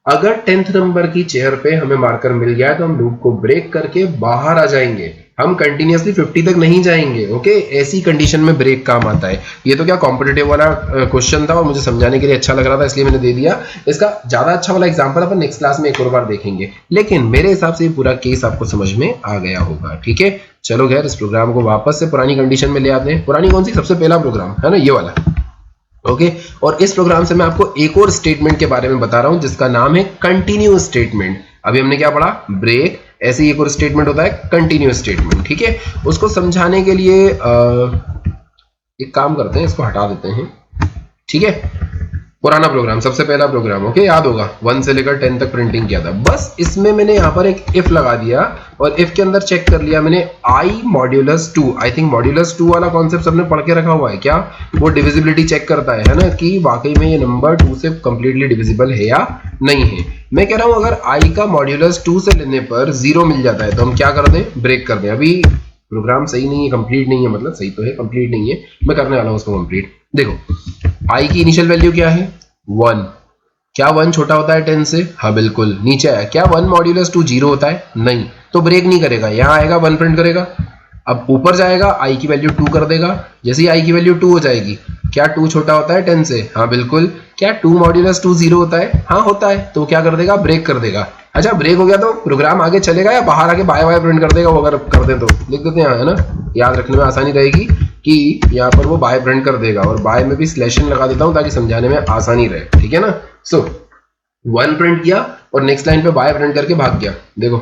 अगर 10th नंबर की चेयर पे हमें मार्कर मिल गया है तो हम लूप को ब्रेक करके बाहर आ जाएंगे, हम कंटिन्यूअसली 50 तक नहीं जाएंगे। ओके, ऐसी कंडीशन में ब्रेक काम आता है। ये तो क्या कॉम्पिटिटिव वाला क्वेश्चन था और मुझे समझाने के लिए अच्छा लग रहा था इसलिए मैंने दे दिया। इसका ज्यादा अच्छा वाला एग्जांपल अपन नेक्स्ट क्लास में एक और बार देखेंगे, लेकिन मेरे हिसाब से ये पूरा केस आपको समझ में आ गया होगा। ठीक है, चलो खैर इस प्रोग्राम को वापस से पुरानी कंडीशन में ले आते हैं। पुरानी कौन सी? सबसे पहला प्रोग्राम है ना, ये वाला। ओके, और इस प्रोग्राम से मैं आपको एक और स्टेटमेंट के बारे में बता रहा हूं जिसका नाम है कंटिन्यूअस स्टेटमेंट। अभी हमने क्या पढ़ा, ब्रेक, ऐसे ही एक और स्टेटमेंट होता है कंटिन्यूअस स्टेटमेंट। ठीक है, उसको समझाने के लिए एक काम करते हैं, इसको हटा देते हैं। ठीक है, पुराना प्रोग्राम, सबसे पहला प्रोग्राम, ओके, याद होगा 1 से लेकर 10 तक प्रिंटिंग किया था। बस इसमें मैंने यहाँ पर एक इफ लगा दिया और इफ के अंदर चेक कर लिया मैंने i modulus 2। I think modulus 2 वाला कॉन्सेप्ट सबने पढ़ के रखा हुआ है क्या? वो डिविजिबिलिटी चेक करता है ना, कि वाकई में ये नंबर 2 से कंप्लीटली डिविजिबल है या नहीं है। मैं कह रहा हूँ अगर i का मॉड्यूलस 2 से लेने पर 0 मिल जाता है तो हम क्या कर दें? ब्रेक कर दें। अभी प्रोग्राम सही नहीं है, कंप्लीट नहीं है, मतलब सही तो है, कंप्लीट नहीं है, मैं करने वाला हूँ उसको कंप्लीट। देखो i की इनिशियल वैल्यू क्या है? 1। क्या 1 छोटा होता है 10 से? हाँ बिल्कुल। नीचे आया, क्या 1 मॉड्यूलस 2 0 होता है? नहीं, तो ब्रेक नहीं करेगा, यहाँ आएगा 1 प्रिंट करेगा। अब ऊपर जाएगा, i की वैल्यू 2 कर देगा। जैसे ही i की वैल्यू 2 हो जाएगी, क्या 2 छोटा होता है 10 से? हाँ बिल्कुल। क्या 2 मॉड्यूलस 2 0 होता है? हाँ होता है। तो क्या कर देगा? ब्रेक कर देगा। अच्छा, ब्रेक हो गया तो प्रोग्राम आगे चलेगा या बाहर आके बाय बाय प्रिंट कर देगा? वो अगर कर दे तो लिख देते हैं, है ना, याद रखने में आसानी रहेगी कि यहाँ पर वो बाय प्रिंट कर देगा। और बाय में भी स्लैशन लगा देता हूँ ताकि समझाने में आसानी रहे, ठीक है ना। सो 1 प्रिंट किया और नेक्स्ट लाइन पे बाय प्रिंट करके भाग गया, देखो,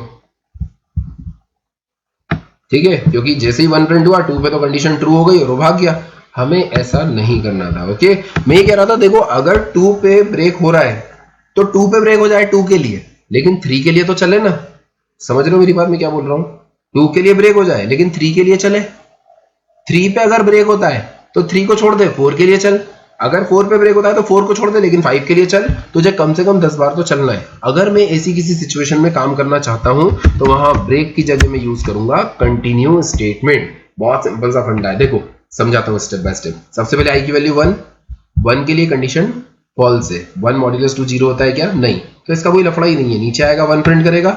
ठीक है, क्योंकि जैसे ही 1 प्रिंट हुआ 2 पे तो कंडीशन ट्रू हो गई और वो भाग गया। हमें ऐसा नहीं करना था, ओके। मैं ये कह रहा था, देखो अगर 2 पे ब्रेक हो रहा है तो 2 पे ब्रेक हो जाए 2 के लिए, लेकिन 3 के लिए तो चले ना। समझ रहे हो मेरी बात, मैं क्या बोल रहा हूँ? 2 के लिए ब्रेक हो जाए लेकिन 3 के लिए चले। 3 पे अगर ब्रेक होता है तो 3 को छोड़ दे, 4 के लिए चल। अगर 4 पे ब्रेक होता है तो 4 को छोड़ दे लेकिन 5 के लिए चल। तुझे कम से कम 10 बार तो चलना है। अगर मैं ऐसी किसी सिचुएशन में काम करना चाहता हूं तो वहां ब्रेक की जगह मैं यूज करूंगा कंटिन्यू स्टेटमेंट। बहुत सिंपल सा फंडा है, देखो समझाता हूं स्टेप बाय स्टेप। सबसे पहले i की वैल्यू 1 के लिए कंडीशन फॉल्स है। 1 मॉड्यूलस 2 0 होता है क्या? नहीं, तो इसका कोई लफड़ा ही नहीं है। नीचे आएगा 1 प्रिंट करेगा।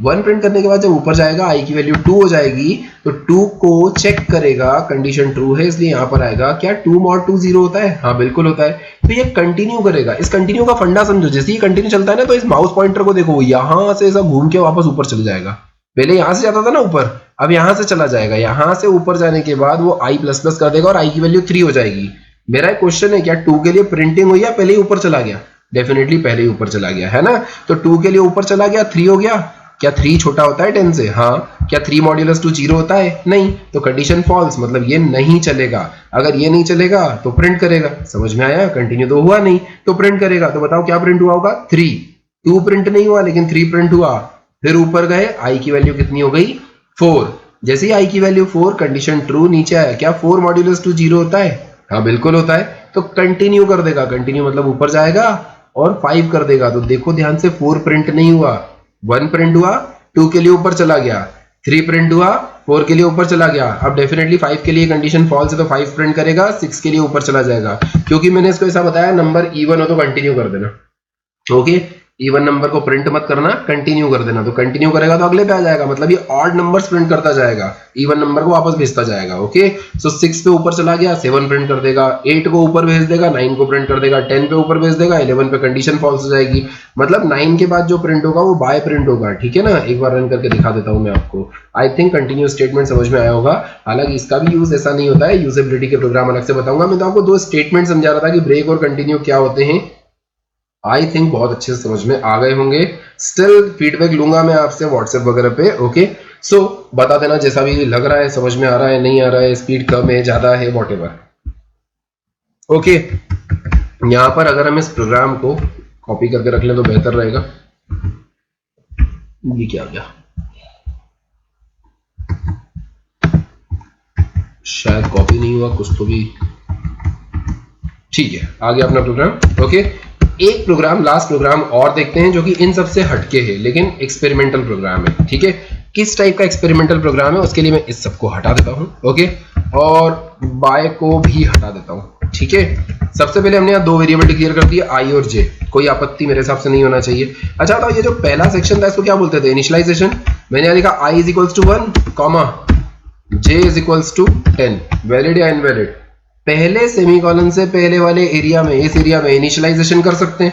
1 प्रिंट करने के बाद जब ऊपर जाएगा i की वैल्यू 2 हो जाएगी तो 2 को चेक करेगा, कंडीशन ट्रू है, इसलिए यहां पर आएगा क्या 2 mod 2 0 होता है? हाँ बिल्कुल होता है। तो ये कंटिन्यू करेगा। इस कंटिन्यू का फंडा समझो, जैसे ही कंटिन्यू चलता है ना तो इस माउस पॉइंटर को देखो, यहां से ऐसा घूम के वापस ऊपर चल जाएगा। पहले यहां से जाता था ना ऊपर, अब यहां से चला जाएगा। यहां से ऊपर जाने के बाद वो i प्लस कर देगा और i की वैल्यू 3 हो जाएगी। मेरा एक क्वेश्चन है, क्या 2 के लिए प्रिंटिंग हुई या पहले ही ऊपर चला गया? डेफिनेटली पहले ही ऊपर चला गया, है ना। तो 2 के लिए ऊपर चला गया, 3 हो गया। क्या 3 छोटा होता है 10 से? हाँ। क्या 3 मॉड्यूलस 2 0 होता है? नहीं, तो कंडीशन फॉल्स, मतलब ये नहीं चलेगा। अगर ये नहीं चलेगा तो प्रिंट करेगा। समझ में आया? कंटिन्यू तो हुआ नहीं तो प्रिंट करेगा। तो बताओ क्या प्रिंट हुआ होगा? 3। 2 प्रिंट नहीं हुआ लेकिन 3 प्रिंट हुआ। फिर ऊपर गए, i की वैल्यू कितनी हो गई? 4। जैसे ही i की वैल्यू 4, कंडीशन ट्रू, नीचे आया, क्या 4 मॉड्यूलस 2 0 होता है? हाँ बिल्कुल होता है। तो कंटिन्यू कर देगा। कंटिन्यू मतलब ऊपर जाएगा और 5 कर देगा। तो देखो ध्यान से, 4 प्रिंट नहीं हुआ, 1 प्रिंट हुआ, 2 के लिए ऊपर चला गया, 3 प्रिंट हुआ, 4 के लिए ऊपर चला गया। अब डेफिनेटली 5 के लिए कंडीशन फॉल्स है तो 5 प्रिंट करेगा, 6 के लिए ऊपर चला जाएगा। क्योंकि मैंने इसको ऐसा बताया, नंबर इवन हो तो कंटिन्यू कर देना, ओके। इवन नंबर को प्रिंट मत करना, कंटिन्यू कर देना। तो कंटिन्यू करेगा तो अगले पे आ जाएगा, मतलब ये ऑड नंबर्स प्रिंट करता जाएगा, इवन नंबर को वापस भेजता जाएगा, ओके। सो 6 पे ऊपर चला गया, 7 प्रिंट कर देगा, 8 को ऊपर भेज देगा, 9 को प्रिंट कर देगा, 10 पे ऊपर भेज देगा, 11 पे कंडीशन फॉल्स हो जाएगी। मतलब 9 के बाद जो प्रिंट होगा वो बाय प्रिंट होगा, ठीक है ना। एक बार रन करके दिखा देता हूं मैं आपको। आई थिंक कंटिन्यू स्टेटमेंट समझ में आया होगा। हालांकि इसका भी यूज ऐसा नहीं होता है, यूजेबिलिटी के प्रोग्राम अलग से बताऊंगा। मैं तो आपको 2 स्टेटमेंट समझा रहा था कि ब्रेक और कंटिन्यू क्या होते हैं। आई थिंक बहुत अच्छे से समझ में आ गए होंगे। स्टिल फीडबैक लूंगा मैं आपसे व्हाट्सएप वगैरह पे, ओके। सो बता देना जैसा भी लग रहा है, समझ में आ रहा है, नहीं आ रहा है, स्पीड कम है, ज्यादा है, व्हाटएवर, ओके। यहां पर अगर हम इस प्रोग्राम को कॉपी करके रख लें तो बेहतर रहेगा। ये क्या गया, शायद कॉपी नहीं हुआ कुछ, तो भी ठीक है, आ गया अपना प्रोग्राम, ओके। एक प्रोग्राम, लास्ट प्रोग्राम और देखते हैं जो कि इन सबसे हटके है लेकिन एक्सपेरिमेंटल प्रोग्राम है, ठीक है। किस टाइप का एक्सपेरिमेंटल प्रोग्राम है उसके लिए मैं इस सबको हटा देता हूं, ओके, और बाय को भी हटा देता हूं, ठीक है। सबसे पहले हमने यहाँ 2 वेरिएबल डिक्लेयर कर दिए, i और j। कोई आपत्ति मेरे हिसाब से नहीं होना चाहिए। अच्छा बताओ, ये जो पहला सेक्शन था इसको क्या बोलते थे? इनिशियलाइजेशन। मैंने यहाँ लिखा i is equals to 1 comma j is equals to 10। Valid या इनवैलिड? पहले सेमीकोलन से पहले वाले एरिया में, इस एरिया में इनिशियलाइजेशन कर सकते हैं।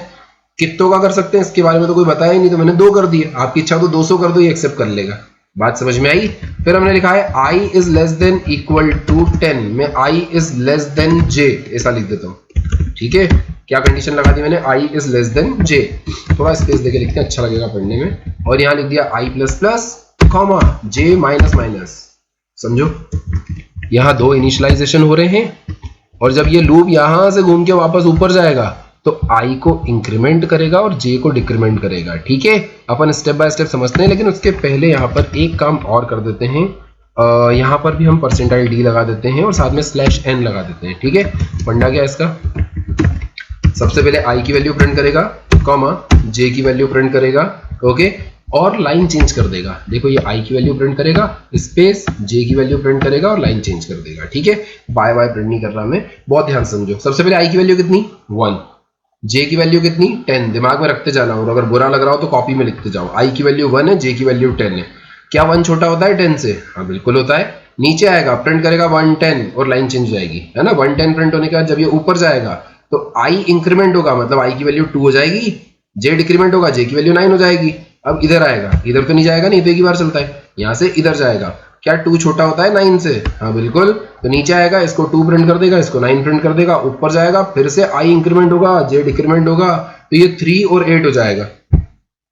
कितनों का कर सकते हैं इसके बारे में तो कोई बताया ही नहीं, तो मैंने 2 कर दिए। आपकी इच्छा तो 200 कर दो, ये एक्सेप्ट कर लेगा। बात समझ में आई? फिर हमने लिखा है i is less than equal to 10। मैं i is less than j ऐसा लिख देता हूं, ठीक है। क्या कंडीशन लगा दी मैंने? i is less than j। थोड़ा स्पेस देके लिखते हैं, अच्छा लगेगा पढ़ने में। और यहां लिख दिया i plus plus comma j minus minus. समझो, यहां 2 इनिशियलाइजेशन हो रहे हैं और जब ये लूप यहां से घूम के वापस ऊपर जाएगा तो i को इंक्रीमेंट करेगा और j को डिक्रीमेंट करेगा। ठीक है, अपन स्टेप बाय स्टेप समझते हैं, लेकिन उसके पहले यहाँ पर एक काम और कर देते हैं। यहाँ पर भी हम परसेंटाइल d लगा देते हैं और साथ में /n लगा देते हैं। ठीक है, फंडा क्या है इसका, सबसे पहले i की वैल्यू प्रिंट करेगा, कॉमा j की वैल्यू प्रिंट करेगा, ओके, और लाइन चेंज कर देगा। देखो ये i की वैल्यू प्रिंट करेगा, स्पेस j की वैल्यू प्रिंट करेगा और लाइन चेंज कर देगा। ठीक है, बाय बाय प्रिंट नहीं कर रहा मैं, बहुत ध्यान समझो। सबसे पहले i की वैल्यू कितनी 1, j की वैल्यू कितनी 10, दिमाग में रखते जाना, और अगर बुरा लग रहा हो तो कॉपी में लिखते जाओ। i की वैल्यू 1 है, j की वैल्यू 10 है। क्या 1 छोटा होता है 10 से? हाँ बिल्कुल होता है। नीचे आएगा, प्रिंट करेगा 110 और लाइन चेंज हो जाएगी, है ना। 110 प्रिंट होने के बाद जब ये ऊपर जाएगा तो i इंक्रीमेंट होगा, मतलब i की वैल्यू 2 हो जाएगी, j डिक्रीमेंट होगा, j की वैल्यू 9 हो जाएगी। अब इधर आएगा, इधर तो नहीं जाएगा, नहीं तो एक ही बार चलता है, यहाँ से इधर जाएगा। क्या 2 छोटा होता है 9 से? हाँ बिल्कुल। तो नीचे आएगा, इसको 2 प्रिंट कर देगा, इसको 9 प्रिंट कर देगा, ऊपर जाएगा, फिर से i इंक्रीमेंट होगा, j डिक्रीमेंट होगा, तो ये 3 और 8 हो जाएगा।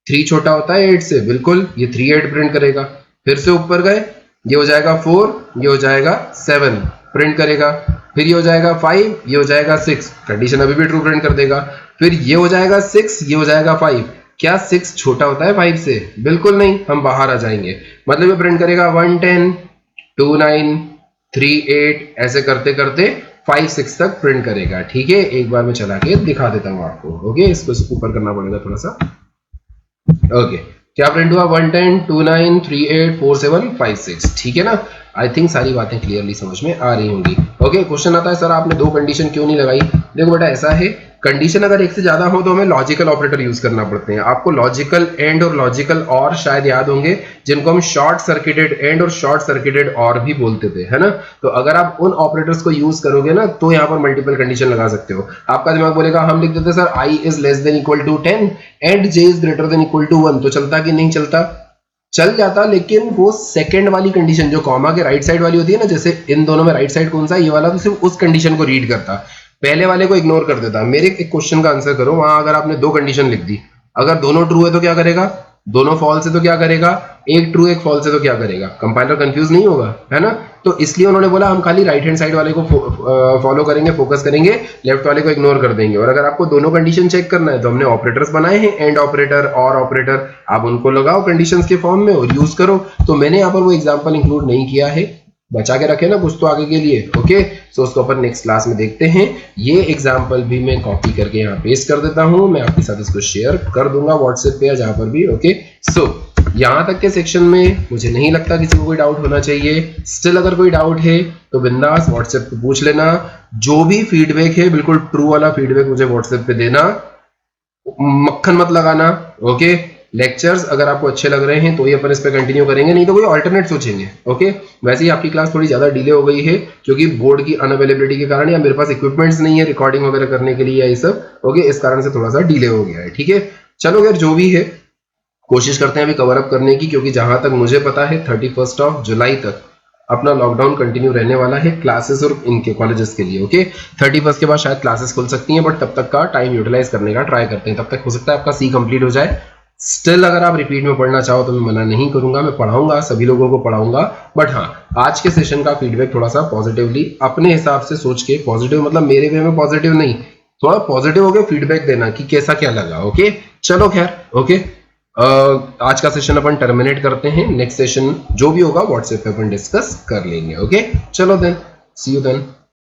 3 छोटा होता है 8 से, बिल्कुल, ये 3 8 प्रिंट करेगा। फिर से ऊपर गए, ये हो जाएगा 4, ये हो जाएगा 7 प्रिंट करेगा, फिर ये हो जाएगा 5, ये हो जाएगा 6, कंडीशन अभी भी ट्रू प्रिंट कर देगा। फिर ये हो जाएगा 6, ये हो जाएगा 5। क्या 6 छोटा होता है 5 से? बिल्कुल नहीं, हम बाहर आ जाएंगे। मतलब ये प्रिंट करेगा 110, 29, 38, ऐसे करते करते 5 6 तक प्रिंट करेगा। ठीक है, एक बार मैं चला के दिखा देता हूँ आपको। ओके, इसको ऊपर करना पड़ेगा थोड़ा सा। ओके, क्या प्रिंट हुआ? 110, 29, 38, 47, 56। ठीक है ना, आई थिंक सारी बातें क्लियरली समझ में आ रही होंगी। ओके, क्वेश्चन आता है सर आपने 2 कंडीशन क्यों नहीं लगाई? देखो बेटा, ऐसा है, कंडीशन अगर एक से ज्यादा हो तो हमें लॉजिकल ऑपरेटर यूज करना पड़ते हैं। आपको लॉजिकल एंड और लॉजिकल और शायद याद होंगे, जिनको हम शॉर्ट सर्किटेड एंड और शॉर्ट सर्किटेड और भी बोलते थे, है ना। तो अगर आप उन ऑपरेटर्स को यूज करोगे ना, तो यहाँ पर मल्टीपल कंडीशन लगा सकते हो। आपका दिमाग बोलेगा हम लिख देते sir i is less than equal to 10 and j is greater than equal to 1, तो चलता कि नहीं चलता? चल जाता, लेकिन वो सेकंड वाली कंडीशन जो कॉमा के राइट साइड वाली होती है ना, जैसे इन दोनों में राइट साइड कौन सा, ये वाला, तो सिर्फ उस कंडीशन को रीड करता, पहले वाले को इग्नोर कर देता। मेरे एक क्वेश्चन का आंसर करो, वहां अगर आपने 2 कंडीशन लिख दी, अगर दोनों ट्रू है तो क्या करेगा, दोनों फॉल्स है तो क्या करेगा, एक ट्रू एक फॉल्स है तो क्या करेगा? कंपाइलर कंफ्यूज नहीं होगा, है ना। तो इसलिए उन्होंने बोला हम खाली राइट हैंड साइड वाले को फॉलो करेंगे, फोकस करेंगे, लेफ्ट वाले को इग्नोर कर देंगे। और अगर आपको दोनों कंडीशन चेक करना है तो हमने ऑपरेटर्स बनाए हैं, एंड ऑपरेटर और ऑपरेटर, आप उनको लगाओ कंडीशंस के फॉर्म में और यूज करो। तो मैंने यहाँ पर वो एग्जांपल इंक्लूड नहीं किया है, बचा के रखे ना कुछ तो आगे के लिए। ओके, सो उसको अपन नेक्स्ट क्लास में देखते हैं। ये एग्जांपल भी मैं कॉपी करके यहाँ पेस्ट कर देता हूँ, मैं आपके साथ इसको शेयर कर दूंगा व्हाट्सएप पे या जहां पर भी। ओके, सो यहाँ तक के सेक्शन में मुझे नहीं लगता किसी को कोई डाउट होना चाहिए। स्टिल अगर कोई डाउट है तो बिंदास व्हाट्सएप पे पूछ लेना। जो भी फीडबैक है बिल्कुल ट्रू वाला फीडबैक मुझे व्हाट्सएप पे देना, मक्खन मत लगाना। ओके, लेक्चर्स अगर आपको अच्छे लग रहे हैं तो ही अपन इस पे कंटिन्यू करेंगे, नहीं तो कोई अल्टरनेट सोचेंगे। ओके, वैसे ही आपकी क्लास थोड़ी ज्यादा डिले हो गई है क्योंकि बोर्ड की अनअवेलेबिलिटी के कारण, या मेरे पास इक्विपमेंट्स नहीं है रिकॉर्डिंग वगैरह करने के लिए, ये सब। ओके, इस कारण से थोड़ा सा डिले हो गया है। ठीक है, चलो यार, जो भी है कोशिश करते हैं अभी कवर अप करने की, क्योंकि जहां तक मुझे पता है 31 जुलाई तक अपना लॉकडाउन कंटिन्यू रहने वाला है क्लासेस और इनके कॉलेजेस के लिए। ओके, 31 के बाद शायद क्लासेस खुल सकती हैं, बट तब तक का टाइम यूटिलाइज करने का ट्राई करते हैं। तब तक हो सकता है आपका सी कंप्लीट हो जाए। स्टिल अगर आप रिपीट में पढ़ना चाहो तो मैं मना नहीं करूंगा, मैं पढ़ाऊंगा, सभी लोगों को पढ़ाऊंगा। बट हाँ, आज के सेशन का फीडबैक थोड़ा सा पॉजिटिवली अपने हिसाब से सोच के, पॉजिटिव मतलब मेरे वे में पॉजिटिव नहीं, थोड़ा पॉजिटिव होकर फीडबैक देना कि कैसा क्या लगा। ओके, चलो खैर, ओके, आज का सेशन अपन टर्मिनेट करते हैं। नेक्स्ट सेशन जो भी होगा व्हाट्सएप पे अपन डिस्कस कर लेंगे। ओके, चलो देन, सी यू देन।